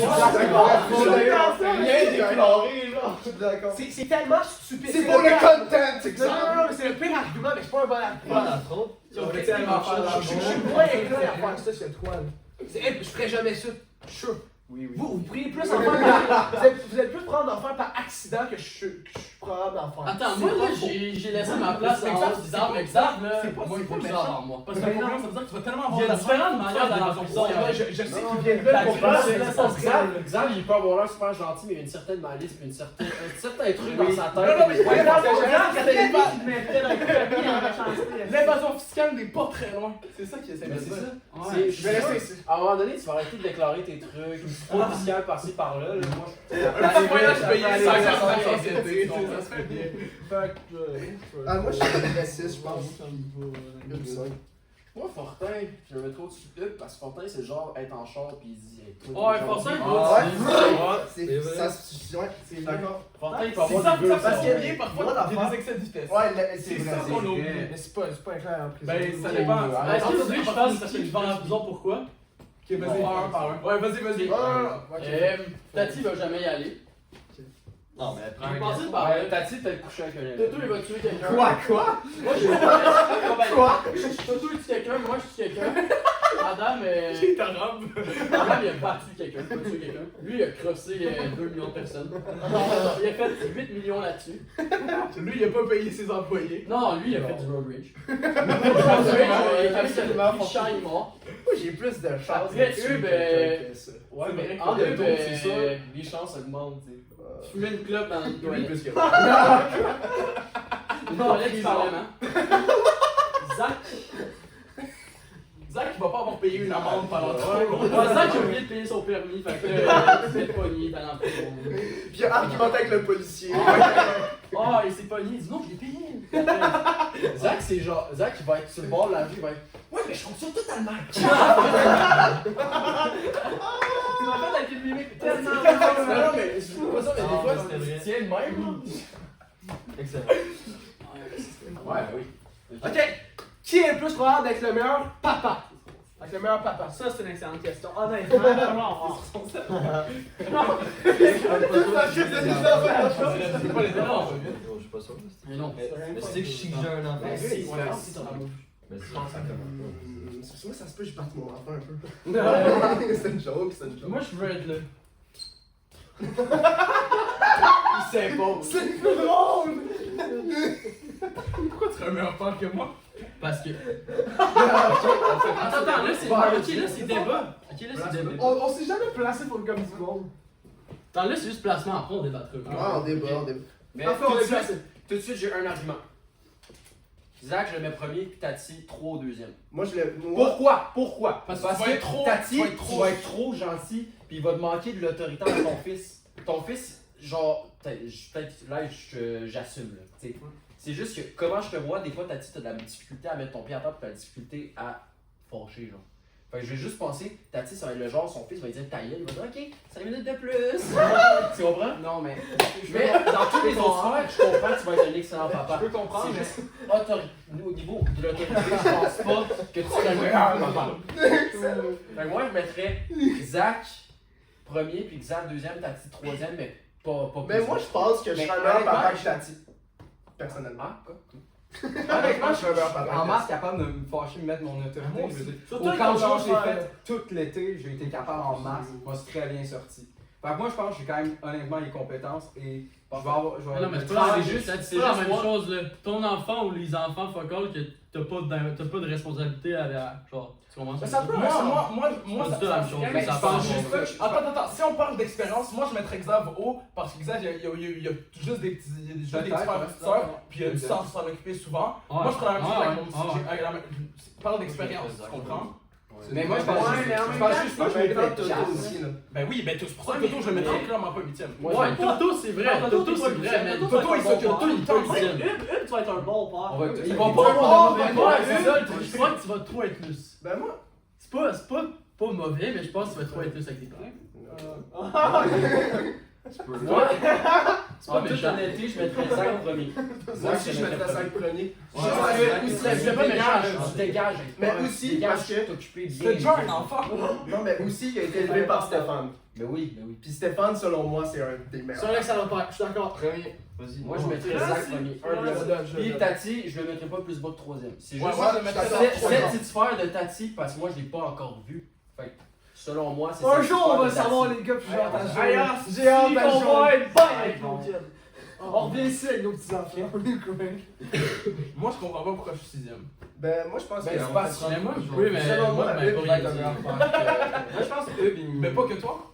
suis d'accord. Rien déploré, genre. Je suis d'accord. C'est tellement stupide. C'est pour le content, c'est Non, non, non, mais c'est le pire argument, mais c'est pas un bon argument. On Je fait tellement faire la suis moins inclin à faire ça que toi. Je ferais jamais ça. Je suis sûr. Oui, oui. Vous pourriez plus en faire. Vous êtes plus prendre d'en faire par accident que je suis probable d'en faire. Attends, moi, là, j'ai laissé ma place en haut des arbres, exemple, là. c'est pas- Moi, il c'est faut pas que ça méchant. avant moi. Parce que pour moi, ça veut dire que tu vas tellement Il avoir y a d'argent. différentes manières d'aller en prison. Je sais qu'il vient de là pour Parce faire que ça. Xav, il peut avoir l'air super gentil, mais il y a une certaine malice, puis un certain truc dans sa tête. Non, non, mais Ouais, ouais, parce que parce que j'ai- c'est C'est pas- lui qui te mettrait dans le papier en méchanceté. L'évasion fiscale n'est pas très loin. C'est ça qui essaie de Mais dire. c'est ça. Ouais. Je vais rester ici. À un moment donné, tu vas arrêter de déclarer tes trucs, une fraude fiscale par-ci par-là. Là, moi, Un petit voyage payé ça 50 fait ans aller, société, ça ça se fait bien. Ah, moi je suis raciste, je pense. Une cinq. moi, Fortin, je le mettrais au-dessus de Hugues, parce que Fortin, c'est genre être en char pis il dit hey, toi, Ouais, t'es Fortin, gentil. C'est ça, c'est d'accord. Fortin, il peut C'est avoir ça, des bulles au parce qu'il y a cerveau. bien parfois Voilà, il y a des excès de vitesse. Ouais, c'est C'est vrai. ça qu'on oublie. Mais c'est pas clair en prison. Ben, ça dépend. Est-ce que vous voulez que je fasse qui je vais en prison, pourquoi? Ok, vas-y. Par un, par un. Ouais, vas-y, vas-y. Tati va jamais y aller. Non, mais Je vais après. passer par Ouais, Tati, t'as couché avec un Toto, il va tuer quelqu'un. Quoi? Moi, je Quoi? Toto, il tue quelqu'un, moi, je tue quelqu'un. Adam, Qui t'arabe? Adam, il a battu quelqu'un, il a tué quelqu'un. Lui, il a crossé 2 millions de personnes. Il a fait 8 millions là-dessus. Lui, il a pas payé ses employés. Non, lui, il a fait du road rage. Il shine mort. Moi j'ai plus de chance Après, de tuer eux, ben- quelqu'un que ça. Ouais, C'est vrai mais que en le deux, dos, ben, c'est sûr. les chances augmentent, tu sais. Fumer une clope dans une Lui toilette. plus que Non, là, il vraiment. Zach, il va pas avoir payé une amende pendant trop longtemps. Ouais, Zach a oublié de payer son permis, fait que il s'est pogné, t'as l'impression. Puis il a argumenté avec le policier. Ah, il s'est pogné, il dit non, je l'ai payé. Zach, c'est genre. Zach, il va être sur le bord de la rue, il va être. Ouais, mais je fonctionne totalement. Tu m'as fait avec une mimique tellement. Non, mais je veux pas ça, mais des Non, fois, mais c'était vrai. tu tiens le même. Excellent. Ouais, oui. Ok. Qui est le plus probable d'être le meilleur papa? Avec le meilleur papa. Ça, c'est une excellente question. Honnêtement, vraiment. C'est pas les Non. Je suis pas sûr. Mais non. Mais c'est que je sais que j'ai un enfant. Si, ouais, si, t'en as. Mais je pense que ça Moi ça se peut que je batte mon enfant un peu. C'est une joke, c'est une joke. Moi, je veux être là. Il s'impose. C'est plus drôle! Pourquoi tu serais un meilleur père que moi? Parce que. Attends, là, c'est. Ok, là, c'est débat. Ok, là, c'est débat. On s'est jamais placé pour le comme du monde. Attends, là, c'est juste placement. Après, on débattra. Ah, on débat, on débat. Mais Enfin, on tout est de placé. suite, tout de suite, j'ai un argument. Zach, je le mets premier, puis Tati, 3 au deuxième. Moi je le. Pourquoi? Pourquoi? Parce que tu vas être trop- Tati, tu vas être trop- tu vas être trop gentil, puis il va te manquer de l'autorité à ton fils. Ton fils, genre, peut-être là, j'assume, là, tu sais. C'est juste que, comment je te vois, des fois, Tati, t'as de la difficulté à mettre ton pied à terre, puis t'as de la difficulté à fâché, genre. Fait que je vais juste penser, Tati, ça va être le genre, son fils va lui dire ta gueule, il va dire ok, 5 minutes de plus. Tu comprends? Non, mais. Mais dans tous les autres sphères, je comprends que tu vas être un excellent papa. Je peux comprendre, C'est mais. juste au niveau de l'autorité, je pense pas que tu serais le meilleur papa. Fait que moi, je mettrais Zach premier, puis Zach deuxième, Tati troisième, mais pas Mais plus. moi, je pense que je Mais serais un meilleur honnêtement, papa que Tati. Personnellement. Ah, quoi? Honnêtement, je serais un meilleur papa. En masse, capable de me fâcher, me mettre mon autorité. Moi je veux dire. Surtout Au avec camp ton de jour, j'ai genre, fait tout l'été, j'ai été capable en masse, je m'en suis très bien sorti. Fait que moi, je pense que j'ai quand même honnêtement les compétences et je vais avoir. Mais non, mais c'est Ah, pas, c'est juste- c'est pas la même chose, là. Ton enfant ou les enfants fuck all, que t'as pas de responsabilité à la. Genre, tu comprends Mais ça peut, moi, C'est ça pas du tout la même chose, mais je ça pense part juste bon. que- Attends, si on parle d'expérience, moi je mettrais Xav haut parce que Xav, il y a juste des petits, il y a juste des Peut-être, petits frères ouais. et petites sœurs, puis il a du temps pour s'en occuper souvent. Moi je ferais la même chose avec mon petit. Je parle d'expérience, tu comprends? Mais moi, je pense Ouais, mais en je même pense temps, juste pas que je je vais mettrais mettre Toto Toto aussi, là. Ben oui, ben c'est pour ça que Toto je le mettrais clairement pas 8ème. Moi, Ouais, Toto c'est vrai, Toto c'est vrai, mais Toto, il s'occupe de tout, il peut t'en le sait. dire. Tu vas être un bon père. on va Ils vont pas avoir de mauvais points, c'est ça le truc. Je crois que tu vas trop être plus. Ben moi. C'est pas mauvais, mais je pense que tu vas trop être plus avec tes parents. Moi, C'est pas en toute méchant. honnêteté, je mettrais Zach premier. Moi aussi, je mettrais 5 premiers. C'est pas méchant. Je dégage. Mais aussi, parce que- t'occuper bien. C'est déjà un enfant. Non, mais aussi, il a été élevé par Stéphane. Mais oui, mais oui. Puis Stéphane, selon moi, c'est un des C'est meilleurs. un excellent père, je suis d'accord. Premier. Vas-y. Moi, je mettrais Zach premier. Je Puis donne. Tati, je le mettrais pas plus bas que troisième. C'est Ouais, juste moi je le mettrais dans cette le petite sphère de Tati, parce que moi, je l'ai pas encore vue. Fait que, selon moi, c'est Un cette jour, on sphère va de le savoir, Tati. les gars, puis j'ai hâte à jouer. Hey, J'ai hâte si à on jouer. va être bien avec nos kids. On revient ici avec nos petits-enfants. Moi je comprends pas pourquoi je suis 6ème. Ben, moi, je pense Ben, que. c'est pas Mais moi, oui, mais Selon moi, moi, la mais Bible pas va rien être un dire. meilleur père. Moi, je pense que eux, ils Mais pas que toi.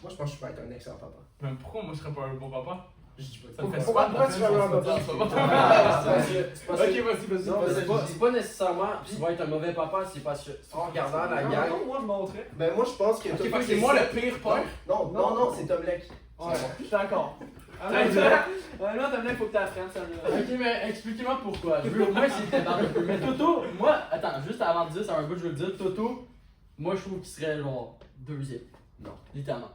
Moi, je pense que je vais être un excellent papa. Mais pourquoi moi je serais pas un bon papa? Je dis pas Ça me fait Pourquoi super tu serais un bon papa? C'est pas Ok, vas-y, vas-y. Non, mais c'est pas nécessairement tu vas être un mauvais papa, c'est parce que en regardant la gang. Moi, je montrais. Ben, moi, je pense que. Ok, Toto, fait que c'est moi le pire père. Non, c'est Tom Lek. Ouais, je suis d'accord. Honnêtement, t'as bien, faut que t'apprennes ça. Ok, mais expliquez-moi pourquoi. Je veux au moins essayer de débattre un peu. Mais Toto, moi, attends, juste avant de dire ça un peu, je veux le dire, Toto, moi je trouve qu'il serait genre deuxième. Non, littéralement.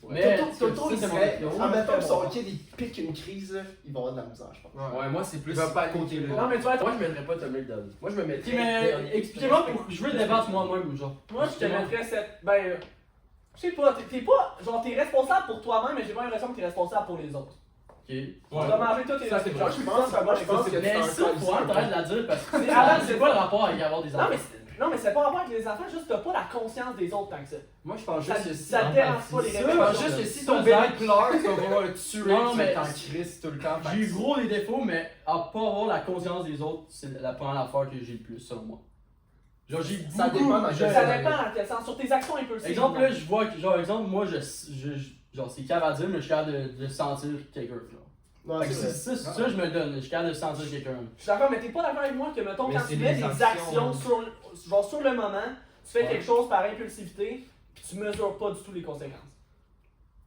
Mais Toto, il ça, c'est serait. mon- En même temps que son kid, il pique une crise, là, il va avoir de la misère, je pense. Ouais, moi c'est plus Il va pas côté Non, là. mais tu vois, Moi je mettrais pas Tom Riddle. Moi je me Ok, mettrais. mais expliquez-moi pourquoi. Je veux le débattre moi-même, genre. moi, je te mettrais cette. Ben, je sais pas, t'es pas. Genre, t'es responsable pour toi-même, mais j'ai pas l'impression que t'es responsable pour les autres. Ok. Tu vas manger tout tes Ça, c'est responsables. vrai. Je pense que Mais ça, faut arrêter de la dire parce que Mais avant, avant, c'est c'est pas le pas- rapport avec avoir des Non, enfants. mais c'est pas rapport avec les enfants, juste t'as pas la conscience des autres tant que ça. Moi, je pense Ça, juste que si. ça te dérange pas les ça, Je règles. pense juste que si Ça, ton bébé Zach- pleure, tu vas vouloir le tuer, Non, tu vas mais être en crise tout le temps. J'ai eu gros des défauts, mais à pas avoir la conscience des autres, c'est la première affaire que j'ai le plus, selon moi. Genre, j'ai Ça beaucoup- dépend dans quel je- Ça dépend dans quel sens. Sur tes actions impulsives. Exemple, là, je vois que, genre, exemple, moi, genre, c'est cave à dire, mais je suis capable de sentir quelqu'un, genre. Non, Fait que c'est c'est vrai. ça, je me donne, je suis capable de sentir quelqu'un. Je suis d'accord, mais t'es pas d'accord avec moi que, mettons, Mais quand c'est tu mets les des actions actions. sur le moment, tu fais Ouais. quelque chose par impulsivité, puis tu mesures pas du tout les conséquences.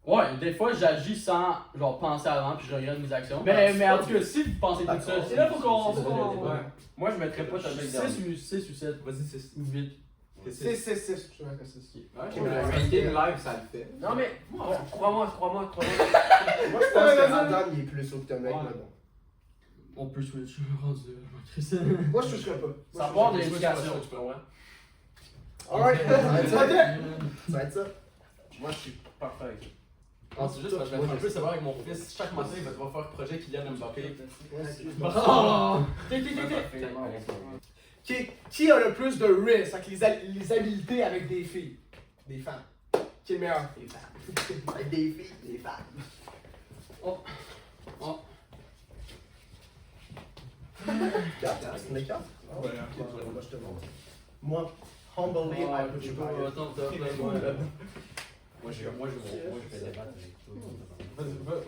Ouais, des fois, j'agis sans, genre, penser avant, puis je regrette mes actions. Mais en tout cas, si vous pensez tout ça, C'est là, faut qu'on. Ouais. Moi je mettrais pas Tom Riddle. 6 ou 7, Vas-y, c'est ou 8. C'est, je te mettrais 6. Ok, mais le ranking live, ça le fait. Non mais crois-moi. Moi, je pense que Adam, il est plus haut que Tom Lek, Ouais. mais bon. On peut switch, rendu, Moi, je toucherais pas. Ça part de l'éducation. Alright, ça va être ça. Ça va être ça. Moi je suis parfait avec ça. Ah, c'est juste parce que je vais être un peu sévère avec mon fils. Chaque matin, il va devoir faire projet Kylian Mbappé. Oh! Qui a le plus de risques avec les habiletés avec des filles? Des femmes. Qui est le meilleur? Des femmes. Avec des filles, des femmes. Oh. Oh. 4, c'est une 4. Ouais, Moi, je te montre. Moi, humbly, I put you by it. Attends, Moi je fais débattre avec tout le monde. Vas-y, vas-y.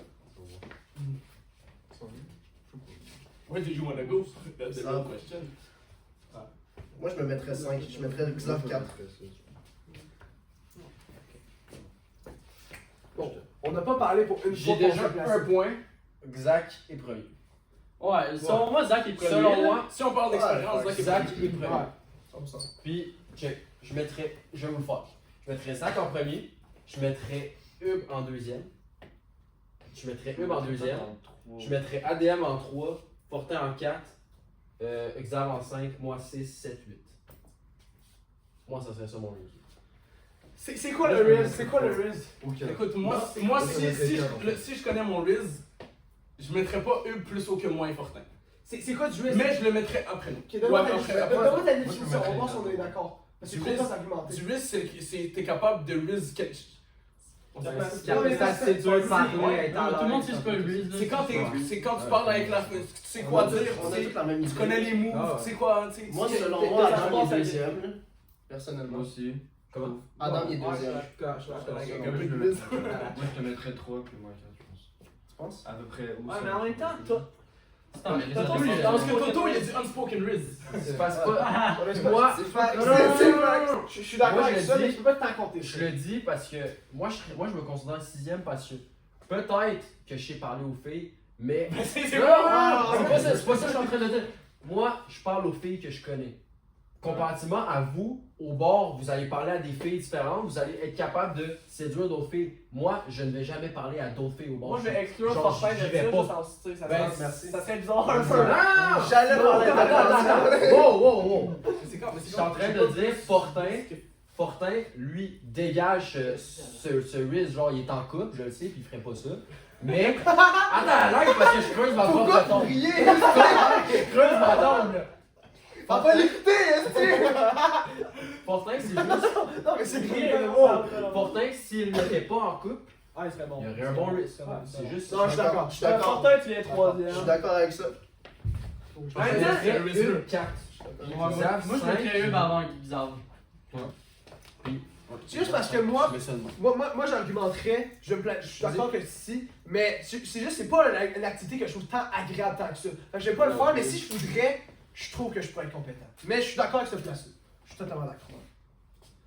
Where do you wanna go? That's the real question. Moi, je me mettrais 5. Je mettrais Xav 4. Bon, on n'a pas parlé pour une fois J'ai qu'on déjà s'est placé. un point. Zach est premier. Ouais, selon moi, Zach est premier. Selon moi, Si on parle d'expérience, là, Zach est premier. Ouais. 100%. Puis, check, je vais vous le faire. Je mettrais Zach en premier, je mettrais Hub en deuxième, je mettrais ADM en 3, Fortin en 4, Xav en 5, moi 6, 7, 8. Moi, ça serait ça mon équipe. C'est quoi le Riz? C'est quoi le Riz? Écoute, moi si je connais mon Riz, je mettrais pas eux plus haut que moi et Fortin. C'est quoi du Riz? Mais je le mettrais après nous. Ok, donne-moi Ouais, ta après. donne-moi ta définition, on va voir si on est d'accord. Parce que Du c'est trop Riz, temps d'argumenter. Du Riz, c'est t'es capable de Riz quelque chose. C'est dur de parler. Tout le monde sait ce que le Riz. C'est quand tu parles avec la. Tu sais quoi dire, On a tous la même idée. tu connais les moves, tu sais quoi, tu sais. Moi, tu sais- selon t'es- moi, t'es Adam d'accord il est avec- deuxième. là. Personnellement. Moi aussi. Comment? Adam il est deuxième. Moi, je te mettrais 3 puis moi 4, je pense. Tu penses? À peu près. Ouais, mais en même temps, toi. Parce que Toto, il a dit unspoken Riz. C'est pas. Moi, C'est fact. je suis d'accord Moi, avec je ça, dis- mais je peux pas t'en compter. Je le dis parce que moi je me considère 6ème parce que peut-être que je sais parler aux filles, mais. C'est Non, quoi? c'est pas ça que je suis en train de dire. Moi, je parle aux filles que je connais. Comparativement à vous, au bord, vous allez parler à des filles différentes, vous allez être capable de séduire d'autres filles. Moi, je ne vais jamais parler à d'autres filles au bord. Moi, je vais exclure Genre, Fortin de j'y vais ça, pas. juste en style, ça Ben, serait- ça serait bizarre un peu. Ah! J'allais parler de Wow! C'est quand? Je suis en train de dire, Fortin, lui, dégage ce Riz, genre il est en couple, je le sais, puis il ferait pas ça. Mais, attends, là, parce que je creuse ma Pourquoi propre vous tombe. riez? Je creuse ma tombe, là. Faut pas l'écouter, est-ce Fortin, c'est juste. Non, mais c'est Rien, rien. là, Fortin, s'il n'était pas en couple, Ah, il serait bon. il y aurait un bon Riz. C'est juste Non, je suis d'accord. Je suis d'accord. Fortin, tu viens Je suis troisième. d'accord avec ça. Je mettrais une 4. Moi, je mettrais Hub avant Xav. C'est juste parce que moi, Je mets ça de même. moi j'argumenterais, je suis d'accord que si, mais c'est juste, c'est pas une activité que je trouve tant agréable tant que ça. Fait que je vais pas le faire, mais si je voudrais, je trouve que je pourrais être compétent. Mais je suis d'accord avec ce place-là. Je suis totalement d'accord.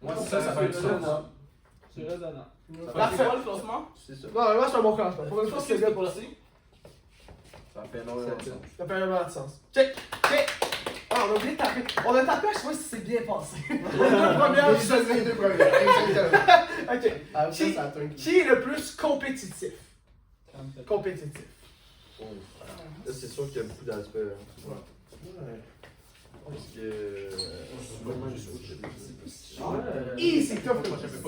Moi, Ça ça fait fait du du sens. sens. C'est raisonnable. Parfait. C'est quoi le classement? C'est ça. Non, moi c'est un bon classement. Pour une fois, c'est bien pour passé. Ça fait énormément de sens. Ça fait vraiment de sens. Check! Ah, on a oublié de taper. On a tapé à chaque fois si c'est bien passé. Les deux premières, Les deux premières, exactement. Ok. Après, Qui- ça turn. Qui est le plus compétitif? Compétitif. Là, c'est sûr qu'il y a beaucoup d'aspects. Parce que. C'est tough.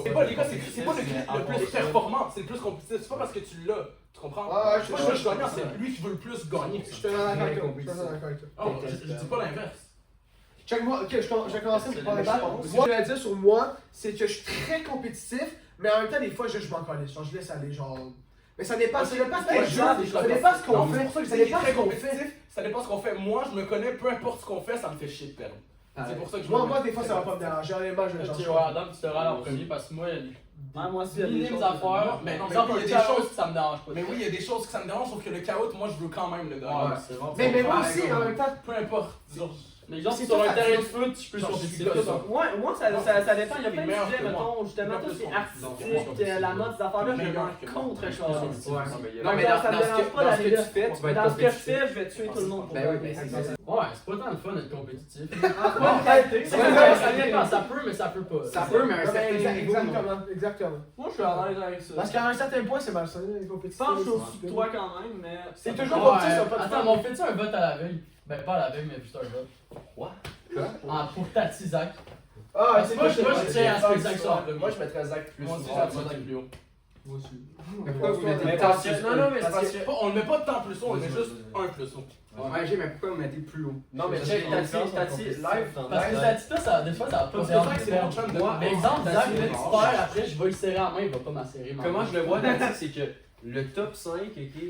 C'est pas les gars, c'est pas le plus performant, c'est le plus compétitif. C'est pas parce que tu l'as, tu comprends? Ah, ouais, C'est pas le plus gagnant, c'est lui qui veut le plus gagner. Je suis d'accord avec toi. Je suis d'accord avec toi. Oh, je dis pas l'inverse. Check-moi, ok, je vais commencer par les balles. Ce que je voulais dire sur moi, c'est que je suis très compétitif, mais en même temps, des fois, je m'en connais. Genre, je laisse aller, genre. Mais ça dépend, ça dépend ce qu'on fait. Ça dépend ce qu'on Non, mais c'est fait. pour ça que je Ça dis qu'il est dépend très ce qu'on fait. compétitif. Ça dépend ce qu'on fait. Moi, je me connais, peu importe ce qu'on fait, ça me fait chier de perdre. C'est pour ça que je Moi, des fois, ça va pas me déranger. Honnêtement, je Ok, change. ouais, Adam, tu te râles en premier parce que moi, il y a des Moi aussi, il y a des minimes choses. affaires. Mais non, mais Exemple, oui, un il y a des chaos, choses- ça me dérange pas. Mais oui, il y a des choses que ça me dérange, sauf que le chaos, moi, je veux quand même le gagner. Ouais, c'est bon. Mais moi aussi, en même temps. Peu importe. Mais genre, C'est sur toi, un terrain de ça- foot, je peux Genre, compétitif. je suis comme ça. Moi, ça dépend. Il y a plein de meilleur sujets, que moi. mettons, justement, tout ce qui est artistique, la mode, ces affaires-là, je vais Meilleur m'en que moi. contre chose. Non, mais dans ça me ce dérange que- pas dans ce d'aller que là. tu fais, tu vas être Dans ce que je compétitif. fais, je vais tuer tout le monde. Ben oui, ben c'est ça. Ouais, c'est pas tant le fun d'être compétitif. Pas une qualité. Ça vient quand ça peut, mais ça peut pas. Ça peut, mais à un certain niveau. non. Exactement. Moi, je suis à l'aise avec ça. Parce qu'à un certain point, c'est malsain, les Je compétitions. pense que je suis au-dessus de toi quand même, mais. C'est Ouais, toujours comme ça, ça va pas te attends, faire. mais on fait-tu un vote à la veille? Ben, pas à la veille, mais juste un vote. Quoi? Pour Tati Zach. Ah, c'est Moi, je tiens à ce que ça soit. Moi, je mettrais Zach plus. Moi aussi, haut. j'ai le plus haut. Mais pourquoi vous mettez Mais parce que. parce que- Non, non, mais c'est parce que. On le met pas tant plus haut, on le met juste un plus haut. Ouais, j'ai, mais pourquoi vous mettez plus haut? Non, mais Parce check, que Tati, live. Parce que Tati, toi, ça, des fois, ça va pas Parce que bien. Zach, c'est mon chum de Moi, mais exemple, Zach, là, tu perds, après, je vais le serrer en main, il va pas m'asserrer. Comment je le vois, Tati, c'est que le top 5, ok,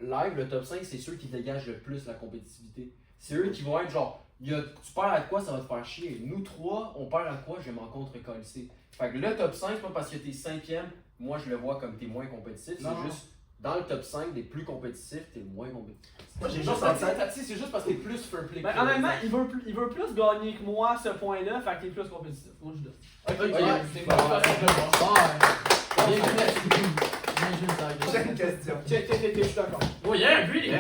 live, le top 5, c'est ceux qui dégagent le plus la compétitivité. C'est eux qui vont être genre, tu perds à quoi, ça va te faire chier. Nous trois, on perd à quoi, je vais m'en contre-colisser. Fait que le top 5, c'est pas parce que t'es 5ème, moi je le vois comme t'es moins compétitif, Non, c'est juste dans le top 5 des plus compétitifs, t'es le moins compétitif. Moi, j'ai juste senti Tati, c'est juste parce que t'es plus fair play. Ben, honnêtement, il veut plus gagner que moi à ce point-là, fait qu'il est plus compétitif. Moi, je donne. Ok, Ouais, c'est c'est pas bon. facile de voir. Ouais. Bien joué, Tati. Bien joué, Zach. Prochaine question. Check, je suis d'accord. Oh yeah, really?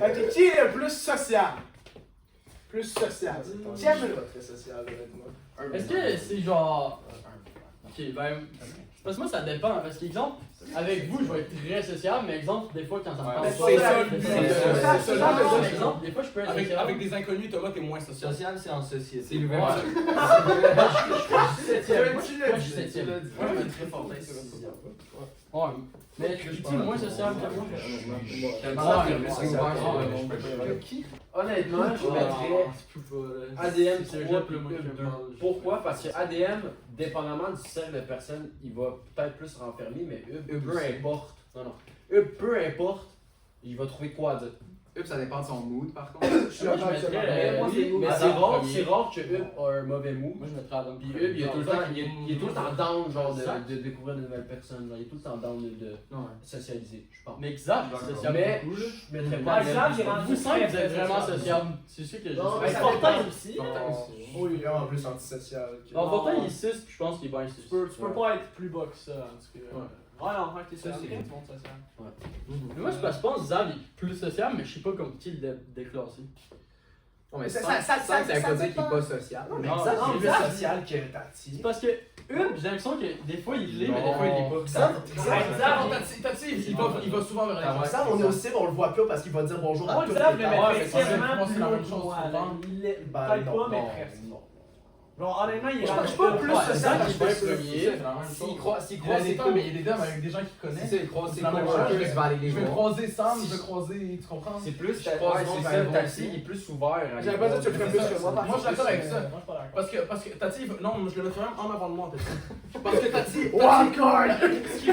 Ok, qui est le plus social? plus social. Tiens, je pas très social, honnêtement. Est-ce que c'est genre. Ok, ben. Parce que moi, ça dépend. Parce qu'exemple, avec vous, je vais être très sociable, mais exemple, des fois, quand ça me parle c'est ça, c'est ça. Exemple, des fois, je peux être Avec sociable. des inconnus, Thomas, t'es moins social. Social, c'est en société. C'est l'ouverture. Septième. Moi, je suis septième. Moi, je mettrais Fortin sur le sixième. Ouais. Mais je suis moins sociable que moi. Qui? Honnêtement, je mettrais ADM C'est 3 le puis jeu, moi, Hub qui 2. me parle. Pourquoi? Parce que ADM, dépendamment du cercle de personnes, il va peut-être plus renfermer, mais Hub, peu importe. Non, non. Hub, peu importe, il va trouver quoi dire. Hub, ça dépend de son mood, par contre. Je suis Moi, je d'accord avec ça. mettrais. Mais c'est Adam rare, premier. c'est rare que Hub a un mauvais mood. Moi, je mettrais Adam. Puis Hub, il est tout le temps, il est tout le temps down, genre, de découvrir de nouvelles personnes. Genre, il est tout le temps down de socialiser, je pense. Mais Xav, c'est sociable Mais beaucoup, là. je mettrais Par pas exemple, j'ai ADM. rendu Vous cinq, vous êtes très vraiment sociable. sociable. C'est sûr que je Non, sais. mais Mais ça Fortin dépend. aussi. Oui, en plus antisocial. Non, pourtant, il est 6, puis je pense qu'il est bien 6. Tu peux pas être plus bas que ça, en tout cas. Ouais. Ouais, non, ok, c'est ça. c'est- C'est bon, social. Mais moi, je pense que Xav est plus sociable, mais je sais pas comme qui le déclasser. Non, mais Ça- ça ça- veut pas dire qu'il est dépend. pas social. Non, mais Non, Xav, non, c'est plus Xav, social que Tati. C'est parce que Hub, j'ai l'impression que des fois il l'est, mais des fois il l'est pas. Tati, il va souvent vers les gens. Ça, on est au cible, on le voit pas parce qu'il va dire bonjour à Moi, tous Xav, les le gens. mettrais c'est ça, quasiment moi, c'est plus la haut même que chose moi. souvent. là. Il l'est Ben, peut-être non, pas, mais non, presque. non. Genre, honnêtement, il est Je suis rendu pas plus là. social Xav, que il va être ça. premier. C'est la même S'il chose. croit, Il y a des dames, mais il y a des dames avec des gens qui C'est connaissent. ça, il croise ses C'est la même chose. coworkers, il va aller les Je vais voir. croiser Sam, je vais croiser, tu comprends? C'est plus, Je croise ouais, mon c'est verre ça, Taxi, il est plus ouvert. à J'avais aller pas dit voir que tu le ferais des plus que moi. par Moi, je suis d'accord avec ça. Moi, je suis pas d'accord. Parce que Tati, non, je le mettrais même en avant de moi, Tati. Parce que Tati, Wildcard! ce qui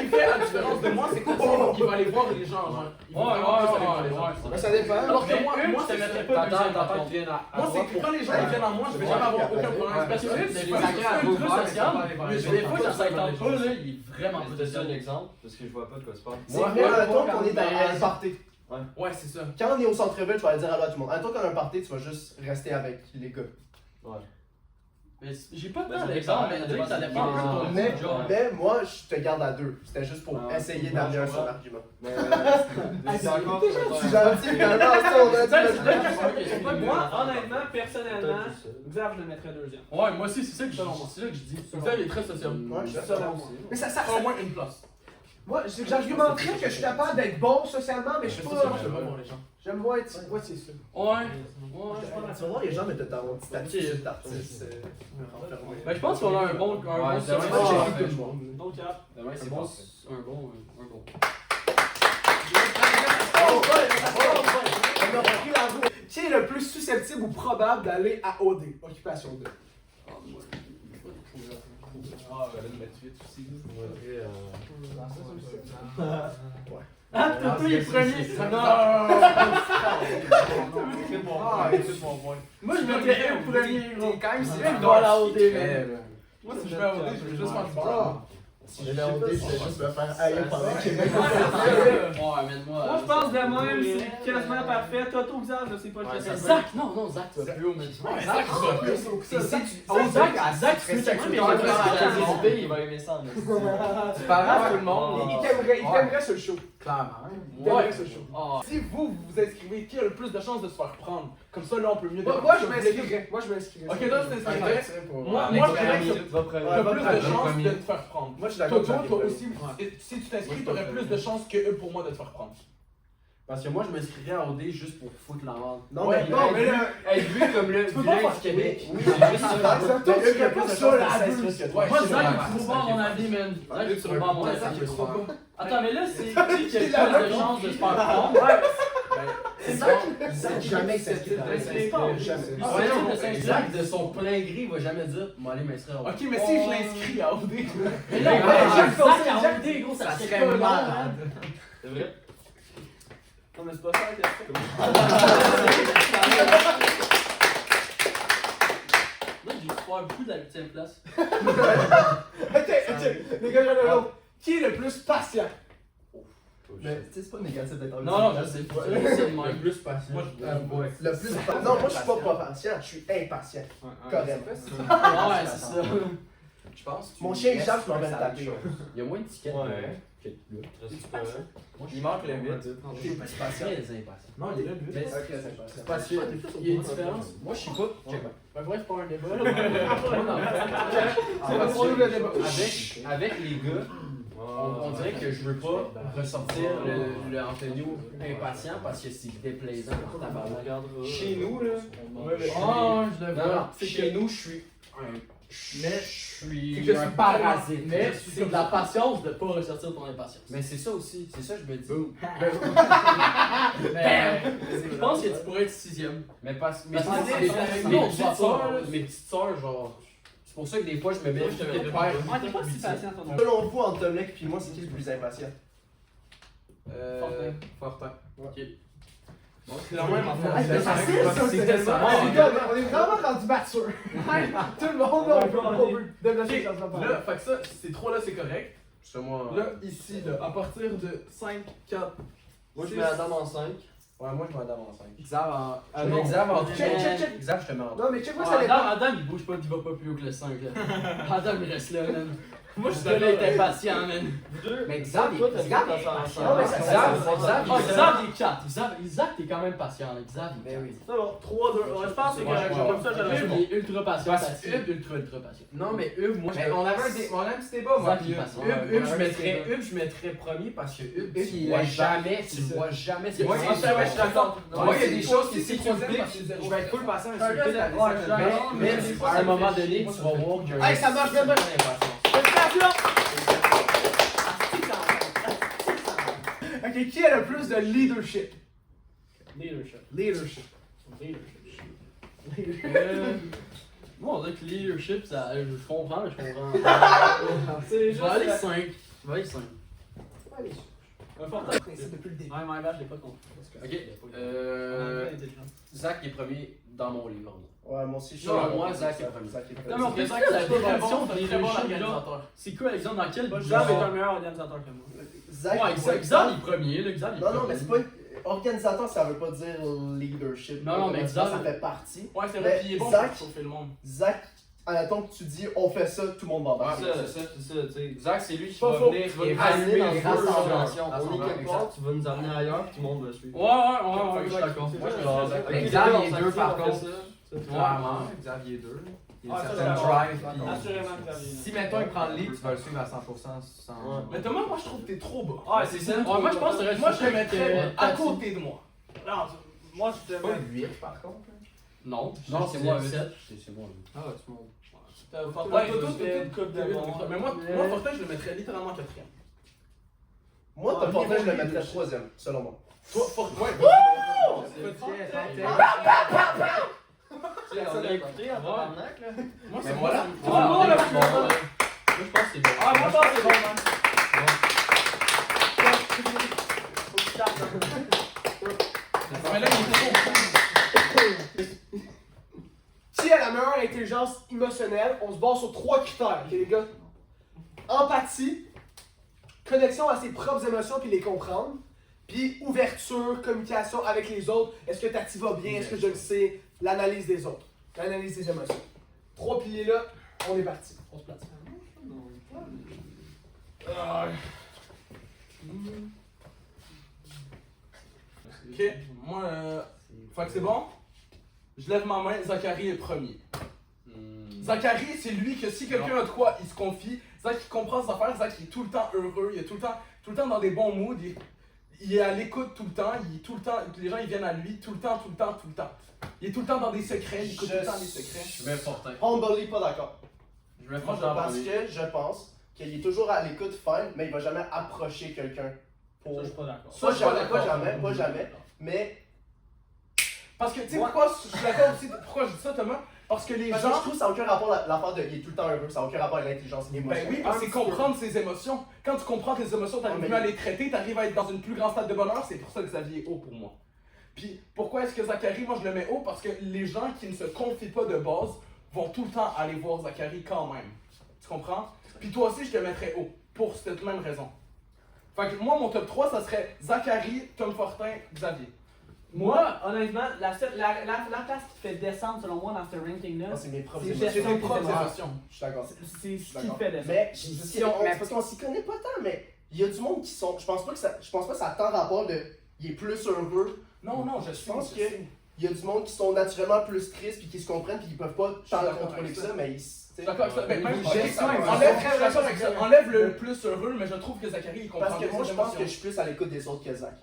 fait la différence de moi, c'est que Tati, il va aller voir les gens. Genre, il va vraiment plus aller voir les gens. Ben, ça dépend. Alors que Mais moi, Hub, moi, je te c'est mettrais ça. pas deuxième par T'entends contre. qu'ils viennent à Moi, c'est que quand les gens ils viennent à moi, je vais jamais avoir aucun problème. Parce que Hub, des fois, sacré à c'est vos plus verres, social, mais c'est pas mais aller des vers fois, les quand gens. ça tente pas, là, il est vraiment Mais pas je te donne social. un exemple, parce que je vois pas de quoi se parle. C'est vrai, admettons qu'on est dans mais- un party. Ouais, c'est ça. Quand on est au centre-ville, tu vas aller dire allô à tout le monde. Admettons qu'on a un party, tu vas juste rester avec les gars. Mais j'ai pas Ben, tant ça d'exemples, dépend, mais ça dépend un peu de ton Mais, mood, genre. mais moi, je te garde à deux. C'était juste pour Ah, essayer ouais, d'amener un je seul comprends. argument. Mais C'est gentil, finalement, ça, on a Ça, dit. c'est pas Moi, honnêtement, personnellement, Xav, je le mettrais deuxième. Ouais, moi aussi, c'est ça que je dis. Xav, il est très sociable. Ouais, je suis Selon d'accord. moi. Mais ça, Au moins une place. moi, j'argumenterais que je suis capable d'être bon socialement, mais je suis pas. Moi, je vais pas voir les gens. J'aime moins être. Ouais, c'est ça. Ouais. Tu vas voir les gens, mais t'as ton petit statut d'artiste. Ben, je pense qu'on a un bon Ouais, social. c'est vrai. Moi, j'ai vu tout le monde. Donc, Demain, c'est Un bon. bon. On a repris la roue. Qui est le plus susceptible ou probable d'aller à OD? Occupation 2. Ah, j'allais le mettre 8 aussi. Ah, Toto, il est premier. Moi, je mettrais un premier, gros. T'es quand même si Il doit aller à OD, Moi, si je vais à OD, je vais juste faire du bar. Si je vais au dé, je vais juste me faire haïr pendant qu'il y a Ouais, amène-moi. moi, je pense de même, c'est quasiment parfait. Toto, Xav, je sais pas le que Zach, non, Zach, tu vas plus haut, mais. Zach, ça va plus. Zach, tu sais, mais il va faire il va aimer ça. Tu parles à tout le monde. Il t'aimerait ce show. Clairement. Il t'aimerait ce show. Ah. Si vous vous inscrivez, qui a le plus de chances de se faire prendre? Comme ça, là, on peut mieux Moi, je m'inscrirais. Moi, je m'inscrirais. Ok, là, c'est inscrirais. Moi, Les je dirais premiers. que t'as plus de chances de te faire prendre. Moi, je suis d'accord. Toto, toi aussi, si tu t'inscris, t'aurais plus de chances que eux pour moi de te faire prendre. Parce que moi, je m'inscrirais à OD juste pour foutre la merde. Non, Ouais, mais non, mais là. Être vu comme le peux pas vilain faire- du Québec. Oui, c'est juste ça. Toi, tu ferais pas ça, la Ouais, Moi, je sais Zach, pas. il faut pas à mon avis, man. Zach, il faut pas à mon avis. Zach, il faut pas. Attends, mais là, c'est qui qui a plus de chances de se faire prendre? Zach, jamais s'inscrit. Ah, ouais, non, Zach, de son plein gré, il va jamais dire « Moi, aller m'inscrire à OD ». Ok, mais si je l'inscris à OD, Mais là, Zach à OD, gros, ça serait pas long, man. C'est vrai? Non, mais c'est pas ça la question. Là, j'ai pas beaucoup de la 8ème place. Ok, les gars, j'en ai un autre. Qui est le plus patient? Mais tu sais, c'est pas négatif d'être en Non, je sais pas. C'est de même. plus patient. moi Le plus. Non, moi, je suis pas patient, je suis impatient. Carrément. Ouais, c'est ça. Je pense. Mon chien, il jappe, je m'en vais le taper. Il y a moins de tickets Ouais. que Il manque le 8. T'es pas patient. Très impatient. Non, il est là, le 8. Mais Très impatient. parce qu'il y a une différence. Moi, je suis pas. check bien. Ben, bref, c'est pas un débat. C'est parce que avec les gars, on dirait que je veux pas ressortir le Antonio impatient parce que c'est déplaisant pour tabarnak. Chez nous, là. Oh, je le Non, vois. non, chez nous, je suis un parasite. Mais c'est de la patience de pas ressortir ton impatience. Mais c'est ça aussi, c'est ça que je me dis. Mais je pense que tu pourrais être 6ème. Mais parce que mes Parce que mes petites sœurs, genre. C'est pour ça que des fois je me mets. Moi, je te fais de Ouais, t'es pas si patient, ton nom. Selon vous, entre Tomlek et moi, c'est qui le plus impatient? Fortin. Ok. C'est la même affaire. Ah, c'est facile, ça, C'est c'est tellement- Ah, les gars, on est vraiment rendu mature. Tout le monde, on veut développer ça. Là, fait que ça, ces trois-là, c'est correct. C'est moi. Là, ici, là, à partir de 5, 4, Moi, je mets Adam en 5. Ouais, moi je m'adapte en 5. Xav en. Je mets Xav en Check. Xav, je te mets en Non, mais check moi ça dépend. Adam, il bouge pas, il va pas plus haut que le 5. Là. Adam, il reste là, man. Moi, je suis Ce gars-là d'accord. est impatient, man. Mais Xav, Toi, t'as Xav, mis ta en 5. Non, mais ça- Xav, Ah, Xav, il est 4. Xav, t'es quand même patient, là. Xav, il est 4. C'est bon, 3, 2. Ouais, je pense que c'est correct. Comme ça, j'aurais Hugues, il est ultra patient. Parce Tati, que- ultra patient. Non, mais Hugues, moi, on avait un petit débat, moi. Zach, puis il Hugues, passe. Hugues, je mettrais premier parce que Hugues, tu il le vois est jamais, tu le vois jamais. C'est moi, Ah, je suis d'accord. Moi, il y a des choses qui, c'est si tu troisième cliques, parce que c'est je vais être full patient. Ouais, je suis d'accord, Mais à un moment donné, tu vas voir qu'il y a Hey, ça marche bien, bien. Ok, qui a le plus de leadership? Leadership. Moi, on dirait que leadership, ça, je comprends. C'est Je juste. vais aller 5. Je vais aller 5. Un fort Principe depuis le début. Ouais, my bad, je l'ai pas compris. Ok, Zach est premier dans mon livre. Ouais, moi aussi, je suis. Selon moi, Zach est premier. Zach est premier. Non, mais on peut Zach, dire la c'est très définition bon, de c'est très bon leadership, organisateur. là. C'est quoi l'exemple dans quel Xav est un meilleur organisateur que moi. Zach, Ouais, Xav, il est premier, là. Xav, il est Non, non, premier. mais c'est pas. Organisateur, ça veut pas dire leadership. Non, non, mais Organisateur, Xav- ça fait partie. Ouais, c'est Mais vrai, puis il est bon Zach- pour chauffer le monde. Zach, admettons que tu dis on fait ça, tout le monde va Ouais, embarquer. c'est ça, tu sais. Zach, c'est lui qui Pas va faux. venir Tu vas nous évaluer amener dans les une rassemblement. rassemblements. On est quelque part, tu vas nous amener ailleurs, puis tout le monde va suivre. Ouais, je suis d'accord. Moi, je suis Zach. Ok, Xav, on il est s'en 2 fout, par on fait contre. ça. Clairement, Xavier 2. Il y a Ah, une ça, certaine c'est drive. d'accord. puis- Assurément que Xavier. Si, mettons, il prend le lead, tu vas le suivre à 100% sans. Mais Thomas, moi, je trouve que t'es trop bas. Ah, c'est ça. Ouais, moi, je pense que t'aurais Moi, je te switché mettrais avec, à Tati. côté de moi. Non, moi, je te Pas mets. 8 par contre. Non, c'est moi, moi 7. C'est moi. Ah, tu montes. Ouais, Toto, fais une coupe de t'es bon. Mais moi, Fortin, je le mettrais littéralement 4ème. Moi, Ah, t'as pas fait, je le niveau mettrais troisième, selon moi. Toi, Fortin, ouais. On a écouté à tabarnak, là. Moi, Mais c'est voilà. moi. Tout le monde a plus Moi, je pense que c'est bon. Ah, moi, je pense que c'est bon, man. Faut que tu tapes, hein. Mais là, il est trop. Qui a la meilleure intelligence émotionnelle? On se base sur 3 critères, ok, les gars? Empathie, connexion à ses propres émotions puis les comprendre, puis ouverture, communication avec les autres. Est-ce que Tati va bien? Est-ce que je le sais? L'analyse des autres, l'analyse des émotions. 3 piliers là, on est parti. On se place. Ok, moi, fait que c'est bon. Je lève ma main, Zachary est premier. Zachary, c'est lui que si quelqu'un a de quoi, il se confie. Zach, il comprend ses affaires. Zach, il est tout le temps heureux. Il est tout le temps dans des bons moods. Il est à l'écoute tout le temps. Il est tout le temps. Les gens, ils viennent à lui tout le temps. Il est tout le temps dans des secrets. Il écoute tout le temps des secrets. Je mets Fortin. Humbly, pas d'accord. Je mets Moi, Fortin. parce que je pense qu'il est toujours à l'écoute fine, mais il va jamais approcher quelqu'un. Ça, je suis pas d'accord. Ça, je suis Pas jamais. Mais Parce que, tu sais, pourquoi je suis d'accord aussi. Pourquoi je dis ça, Thomas? Parce que les parce que je gens. trouve que ça n'a aucun rapport à l'affaire de il est tout le temps heureux, ça n'a aucun rapport avec l'intelligence émotionnelle. Ben oui, parce que c'est comprendre ses émotions. Quand tu comprends tes émotions, t'arrives mais- mieux à les traiter, t'arrives à être dans une plus grande stade de bonheur, c'est pour ça que Xavier est haut pour moi. Puis pourquoi est-ce que Zachary, moi je le mets haut? Parce que les gens qui ne se confient pas de base vont tout le temps aller voir Zachary quand même. Tu comprends? Puis toi aussi, je te mettrais haut, pour cette même raison. Fait que moi, mon top 3, ça serait Zachary, Tom Fortin, Xavier. Moi, honnêtement, la place qui fait descendre, selon moi, dans ce ranking-là, Ah, c'est mes propres c'est émotions. gestion tes propres des émotions. émotions. Je suis d'accord. C'est ce qui d'accord. fait descendre. Mais parce qu'on s'y connaît pas tant, mais il y a du monde qui sont. Je pense pas que ça a tant rapport de. Il est plus heureux. Non, Je pense que il y a du monde qui sont naturellement plus tristes puis qui se comprennent puis qui peuvent pas tant d'accord contrôler avec que ça. ça, mais ils. D'accord avec ça. Ben, même Gestion émotionnelle. enlève le plus heureux, mais je trouve que Zachary il comprend Parce que bien moi, ses je pense émotions. que je suis plus à l'écoute des autres que Zach.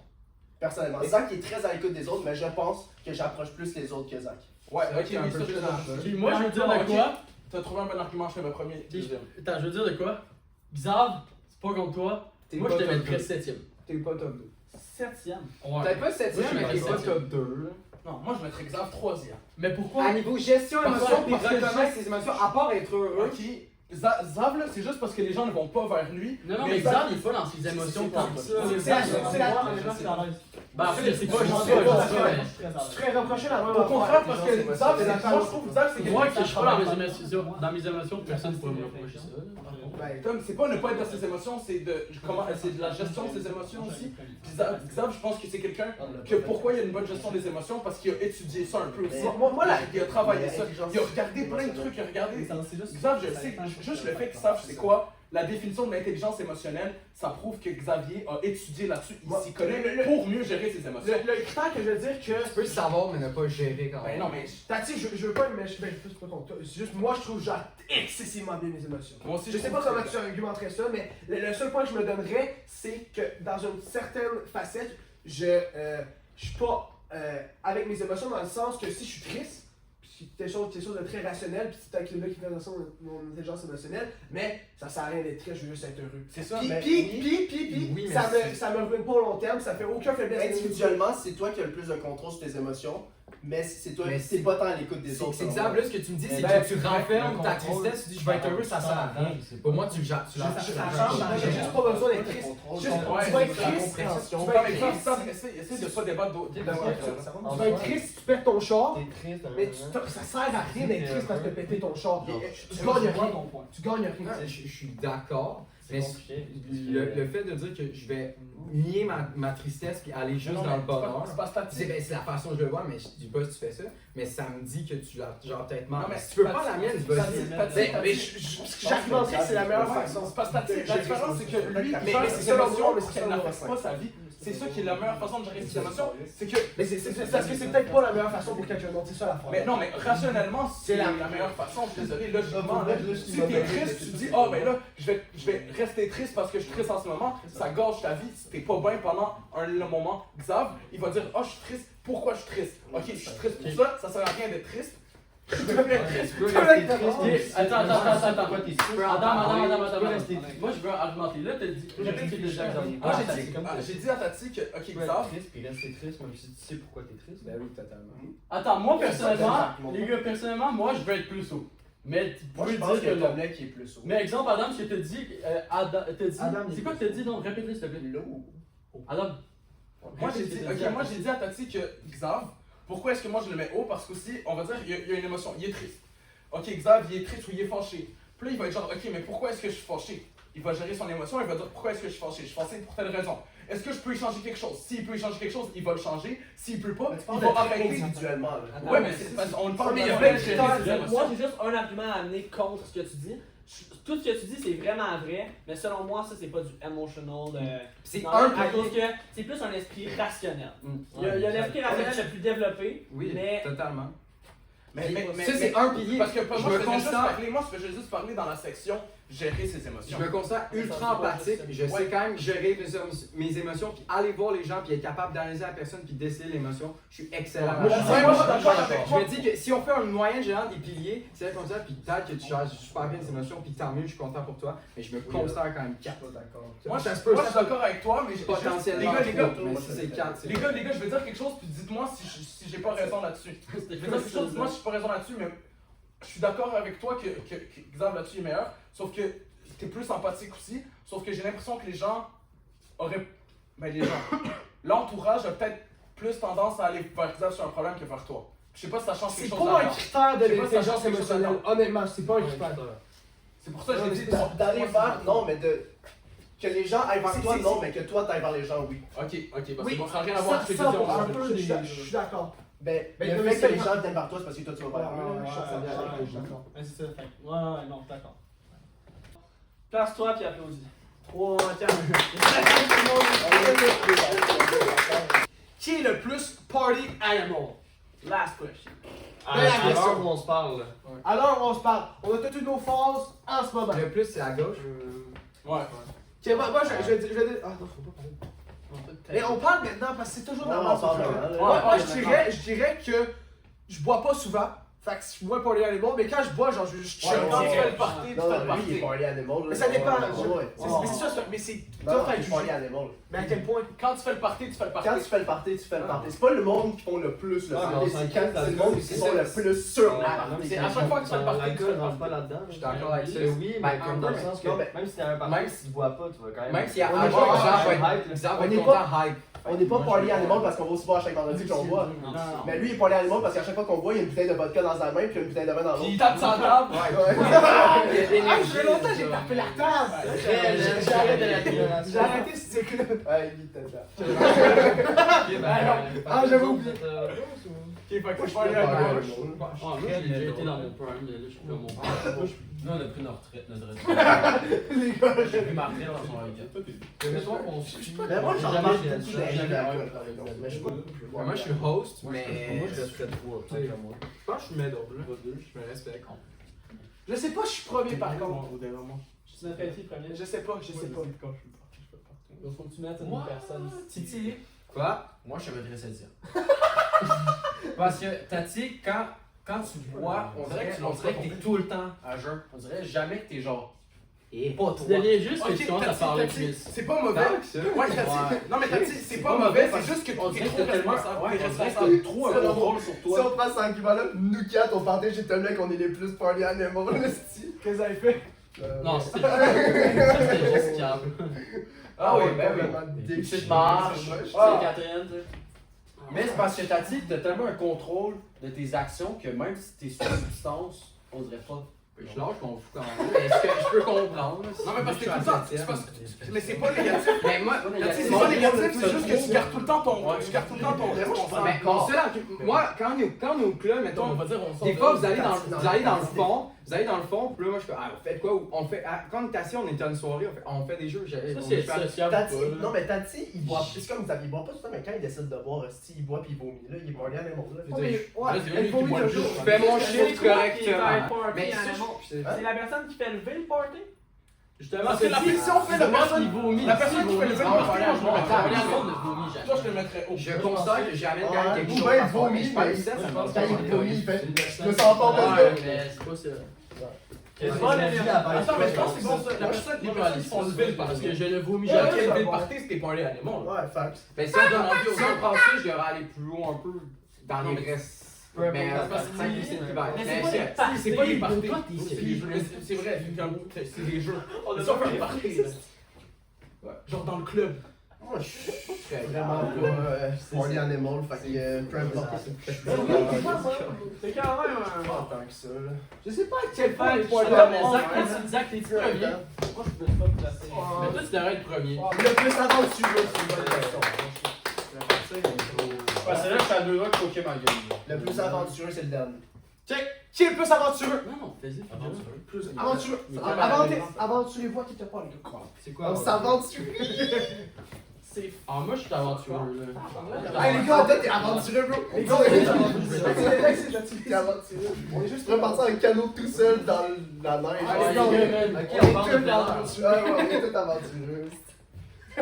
Personnellement. Zach est très à l'écoute des autres, mais je pense que j'approche plus les autres que Zach. Ouais, ok, C'est un oui, peu ça, plus je dans le Puis moi, je veux dire de Ok. quoi? T'as trouvé un bon argument, je fais ma première. Puis, Deuxième. attends, je veux dire de quoi? Xav, c'est pas contre toi. T'es Moi, pas je te top mettrais deux. 7ème. T'es pas top 2. 7ème. Ouais. Peut-être pas 7ème, Moi, je mais mettrais t'es pas 7e. top 2. Non, moi je mettrais Xav 3e. Mais pourquoi? À niveau gestion Parce émotion, que- puis parce que reconnaître ses émotions, à part être heureux. Ok, Zav là, c'est juste parce que les gens ne vont pas vers lui. Non, mais Xav, il est pas dans ses émotions tant que ça. Ben, en fait, je sais pas, je sais pas, Tu ferais reprocher la même Au contraire, parce que c'est Zav, ça. moi je trouve Zav c'est Moi, quelqu'un que je suis pas dans mes émotions, personne ne pourrait me reprocher ça. Tom, c'est pas ne pas être dans ses émotions, c'est de la gestion de ses émotions aussi. Puis Xav, je pense que c'est quelqu'un que pourquoi il a une bonne gestion des émotions, parce qu'il a étudié ça un peu aussi. Moi, là, Il a travaillé ça, il a regardé plein de trucs, il a regardé. Xav, je sais, juste le fait qu'il sache c'est quoi la définition de l'intelligence émotionnelle, ça prouve que Xavier a étudié là-dessus, il s'y connaît pour mieux gérer ses émotions. le critère que je veux dire que. Tu peux le savoir, mais ne pas gérer quand Ben même. non, mais Tati, je veux pas me mettre. Ben, c'est pas contre toi. C'est juste, moi, je trouve genre excessivement bien mes émotions. moi aussi Je sais pas comment tu argumenterais ça, mais le seul point que je me donnerais, c'est que dans une certaine facette, je suis pas avec mes émotions dans le sens que si je suis triste, puis c'est quelque chose de très rationnel, puis c'est peut-être là qui fait dans mon intelligence émotionnelle, mais ça sert à rien d'être triste, je veux juste être heureux. c'est ça. Puis, mais- Oui, mais ça me ruine pas au long terme, ça fait aucun faiblesse. Individuellement, c'est toi qui as le plus de contrôle sur tes émotions, mais c'est toi, Mais c'est pas tant à l'écoute des autres. C'est exemple, là, ce que tu me dis, c'est Ben, que tu renfermes ta contrôle, tristesse, tu dis je vais être heureux, ça sert à rien. Pour moi, tu la Ça change, j'ai juste pas besoin d'être triste. Juste, Ouais, tu vas être c'est la triste, compréhension. tu Non, vas mais être ça, triste. essaie de pas débattre d'autres. Tu vas être triste si tu perds ton char, mais ça sert à rien d'être triste parce que tu as pété ton char. Tu gagnes rien. Tu gagnes rien. Je suis d'accord, mais le fait de dire que je vais nier ma tristesse puis aller juste dans le bonheur, C'est pas statique. c'est la façon dont je le vois, mais je dis pas si tu fais ça, mais ça me dit que tu l'as genre peut-être mal. Non, mais Si tu veux pas la mienne, vas-y. Mais j'argumenterais que c'est la meilleure façon. C'est pas statique. La différence, c'est que lui, il gère ses selon émotions, moi, mais mais c'est qu'elle selon moi, n'affecte pas sa vie. C'est ça qui est la meilleure façon de gérer ses émotions. C'est que. Mais c'est parce que c'est peut-être pas la meilleure façon pour quelqu'un d'autre, c'est ça la phrase. Mais non, mais rationnellement, c'est la meilleure façon. Je suis désolé, logiquement, là, si t'es triste, tu te dis, oh ben là, je vais rester triste parce que je suis triste en ce moment, ça gâche ta vie. Si t'es pas bien pendant un moment, Xav, il va dire, oh je suis triste, pourquoi je suis triste? Ok, je suis triste pour ça sert à rien d'être triste. Je peux plus être triste. Attends. Attends. Moi, je veux argumenter. Là, t'as dit. Répète déjà Xavier. Moi j'ai dit à Tati que, ok, Xav, Puis rester triste, même si tu sais pourquoi t'es triste. Ben oui, totalement. Attends, moi, personnellement, les gars, personnellement, moi, je veux être plus haut. Mais tu Moi, peux je pense dire qu'il y que a non. un mec qui est plus haut. Mais exemple, Adam, ce que t'as dit, Adam, Adam, c'est quoi que t'as dit? Donc, répète-le, s'il te plaît. Adam. moi j'ai dit à Tati que Xav, pourquoi est-ce que moi je le mets haut? Parce qu'aussi, on va dire, il y a une émotion, il est triste. Ok, Xav, il est triste ou il est fâché. Puis là, il va être genre, ok, mais pourquoi est-ce que je suis fâché? Il va gérer son émotion, il va dire pourquoi est-ce que je suis fâché? Je suis fâché pour telle raison. Est-ce que je peux y changer quelque chose? S'il peut y changer quelque chose, il va le changer. S'il peut pas, il va arrêter. Individuellement, là. Ouais, mais c'est parce qu'on parle Mais de il y a la plein de gérer critères. ses émotions. Moi, j'ai juste un argument à amener contre ce que tu dis. Tout ce que tu dis, c'est vraiment vrai, mais selon moi, ça, c'est pas du emotional. C'est Non, un à cause pilier. que c'est plus un esprit rationnel. Mm. Il y a l'esprit rationnel le plus développé, Oui, mais totalement. Mais Ça, c'est un pilier. Parce que Je moi, me je faisais juste considère- parler, moi, je faisais juste parler dans la section gérer ses Je émotions. me considère ultra empathique, je sais quand même gérer mes émotions, puis aller voir les gens, puis être capable d'analyser la personne, puis déceler l'émotion. Je suis excellent. Moi, je suis d'accord avec Je me dis que si on fait une moyenne générale des piliers, c'est comme ça, puis peut-être que tu gères super bien les émotions, puis tant mieux, je suis content pour toi, mais je me considère quand même 4. Moi, Ça je se peut, suis d'accord avec toi, mais Potentiellement, les gars, mais si c'est 4, c'est les gars, je vais dire quelque chose, puis dites-moi si j'ai pas raison là-dessus. Je vais dire quelque chose, dites-moi si j'ai pas raison là-dessus, mais je suis d'accord avec toi que Xav là-dessus est meilleur, sauf que t'es plus empathique aussi, sauf que j'ai l'impression que les gens auraient. Ben, les gens. L'entourage a peut-être plus tendance à aller vers Xav sur un problème que vers toi. Je sais pas si ça change quelque C'est chose. pas un là-dedans. critère de Je sais pas si ça l'intelligence change quelque chose émotionnelle. là-dedans. Honnêtement, c'est pas un critère. C'est pour ça que j'ai dit. D'aller vers, non, mais de. Que les gens aillent vers toi, c'est- non, mais que toi t'ailles vers les gens, oui. Ok, parce Oui, que ça n'a rien à voir avec ce que tu ça, dis. un peu, je suis d'accord. Ben, Mais le mais fait c'est que les pas- gens viennent vers toi, c'est parce que toi tu vas vers eux. Ça vient avec les gens. c'est ça. Ouais, non, d'accord. Place-toi puis applaudis. 3, 4. Qui est le plus party animal? Last question. Alors qu'on se parle. Alors, on se parle. On a toutes nos phases en ce moment. Le plus, c'est à gauche. Ouais. Ok, moi je vais dire. Ah non, faut pas parler. Mais on parle maintenant parce que c'est toujours Non, normal. on parle ce maintenant, jeu. là. Moi, je dirais que je bois pas souvent. Fait que je suis moins party animal, mais quand je bois, genre je chill. Quand tu ouais. fais le party, tu Non, fais le non, lui, il est party. party animal. là. Mais ça dépend. Ouais. Mais c'est ça, mais c'est Non, tough à il est party juger. animal. Mais à quel point? Quand tu fais le party, tu fais le party. Quand tu fais le party, tu fais le party. C'est pas le monde qui font le plus le Ouais, mais party, on c'est s'en quand fout, c'est le monde qui c'est sont ça. le plus sur le Ouais. party. C'est à chaque fois que tu fais le party, tu fais L'alcool le rentre party. pas là-dedans. Je suis d'accord avec ça. Oui, Ben, mais comme dans le sens que non, mais- même si t'as un party, même si tu bois pas, tu vas quand même. Même si à On un est jour, pas- Xav va hype, là. être Xav va On être est content hype. On n'est pas party animal parce qu'on va aussi boire à chaque vendredi qu'on boit. Non, Mais lui, il est party animal parce qu'à chaque fois qu'on boit, il y a une bouteille de vodka dans sa main puis une bouteille de vin dans Puis il l'autre. tape sur la table. Ouais. Ah, ça fait longtemps que j'ai tapé la table! J'ai arrêté la J'ai arrêté ce truc-là. Ouais, il était là. Ah, j'avais oublié. Ok, fait que Moi, je je peux aller à suis gauche. moi j'ai déjà été dans mon prime, mais là je suis comme mon prime. Nous, on a pris notre retraite. Les gars, J'ai vu Martin dans son week-end. Mais toi, on suit. Mais moi, j'en Jamais parle j'ai- beaucoup jamais- d'alcool, par exemple. Mais je suis pas. Moi, je suis host, mais. Moi, je resterais 3. Je pense que je suis middle, là. Je me respecte. je sais pas, je suis premier par contre. Tu mettrais qui premier? Je sais pas, je sais pas. Il faut que tu mettes une personne. Titi. Quoi? Moi, je te mettrais Célia. Parce que, Tati, quand tu bois, on dirait que t'es tout le temps à jeun. On dirait jamais que t'es genre. Et pas Tu toi. deviens juste que Ok, tu commences à Tati, parler Tati, plus. c'est pas mauvais. Ouais, Tati. Non, mais Tati, c'est pas mauvais, c'est juste que On t'es dirait trop que t'as tellement responsable. ça. T'es On dirait responsable. que trop un Ça, non. contrôle sur Si toi. on passe en équivalent, nous quatre, on partait chez Tom qu'on est les plus party animal, esti. Qu'est-ce que vous avez fait? Non, c'était juste câble. Ah oui, ben oui. Des Petite marche, Ah. c'est Catherine, tu sais. Mais c'est parce que Tati, t'as tellement un contrôle de tes actions que même si t'es sous substance, on dirait pas. Je lâche mon fou quand même. Mais ce que je peux comprendre. Non, mais parce que tout le temps, c'est parce que- mais c'est pas négatif. Mais moi, Tati, c'est pas négatif, c'est juste que tu gardes tout le temps ton responsable. mais mon seul moi, quand on est au club, mettons, On va dire, on sort des de- fois, vous allez dans le fond, puis là, moi, je fais, ah, vous faites quoi? On fait, quand on est assis, on est à une soirée, on fait des jeux. Ça, c'est sociable. Tati, non mais Tati, il boit, c'est comme vous savez, il boit pas tout le temps, mais quand il décide de boire, esti, il boit puis il vomit, là, il est party animal, là. Ouais, Là, c'est lui elle qui vomit boit le toujours. jeu. Je fais mon shit C'est toi qui fais correctement. un party Mais ça, animal. C'est la personne qui fait lever le party? Justement, Parce que la pétition fait la personne. vomit. La personne qui fait le vomit. vin, moi, je m'en Attends, vais. personne ne vomit jamais. Toi, je le mettrais haut. Je considère que jamais quand même quelque Ou chose. bien il à faire, mais vomit, je pense mais que ça, ça quand passe il pas. vomit, il fait, je me sens pas Ouais, bien. mais c'est pas ça. C'est pas l'énergie. Attends, mais je pense que c'est bon ça. La personne qui font lever le Parce party. que je le vomis J'ai jamais. levé le party, c'était pas aller à l'émon. Ouais, facts. Mais si on donne envie aux autres passer, je devrais aller plus haut un peu dans les restes. Peu importe Mais la c'est parce que partie. c'est le bail. Mais Mais c'est c'est- pas C'est pas les parties. Toi, t'es C'est sérieux. les jeux. Mais c'est vrai, c'est des jeux. On a Si on pas fait fait un party, là. Ouais, genre dans le club. Moi, je suis vraiment pas party animal, fait que peu importe. C'est quand même un. Pas tant que ça, là. Je sais pas à quel point il est Ouais, party ouais, animal. Zach, t'es premier. Moi, je peux pas me placer. Mais toi, tu devrais être premier. Le plus aventureux, c'est une bonne question. Parce que là, je suis à 2 doigts de coquer ma gueule. Le plus aventureux, c'est le dernier. Qui est le plus aventureux? Non, non, vas-y. Aventureux. Aventurez-vous à quelque part, les gars. C'est quoi? On s'aventure. Ah, moi, je suis aventureux, là. Hey les gars, toi t'es aventureux, bro. Les gars, t'es aventureux. On est juste Je pourrais partir en canot tout seul dans la neige. Ah, Les gars, les gars, man. on est tous aventureux. Ouais, on est tous aventureux.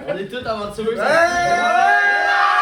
On est tous aventureux. Hey!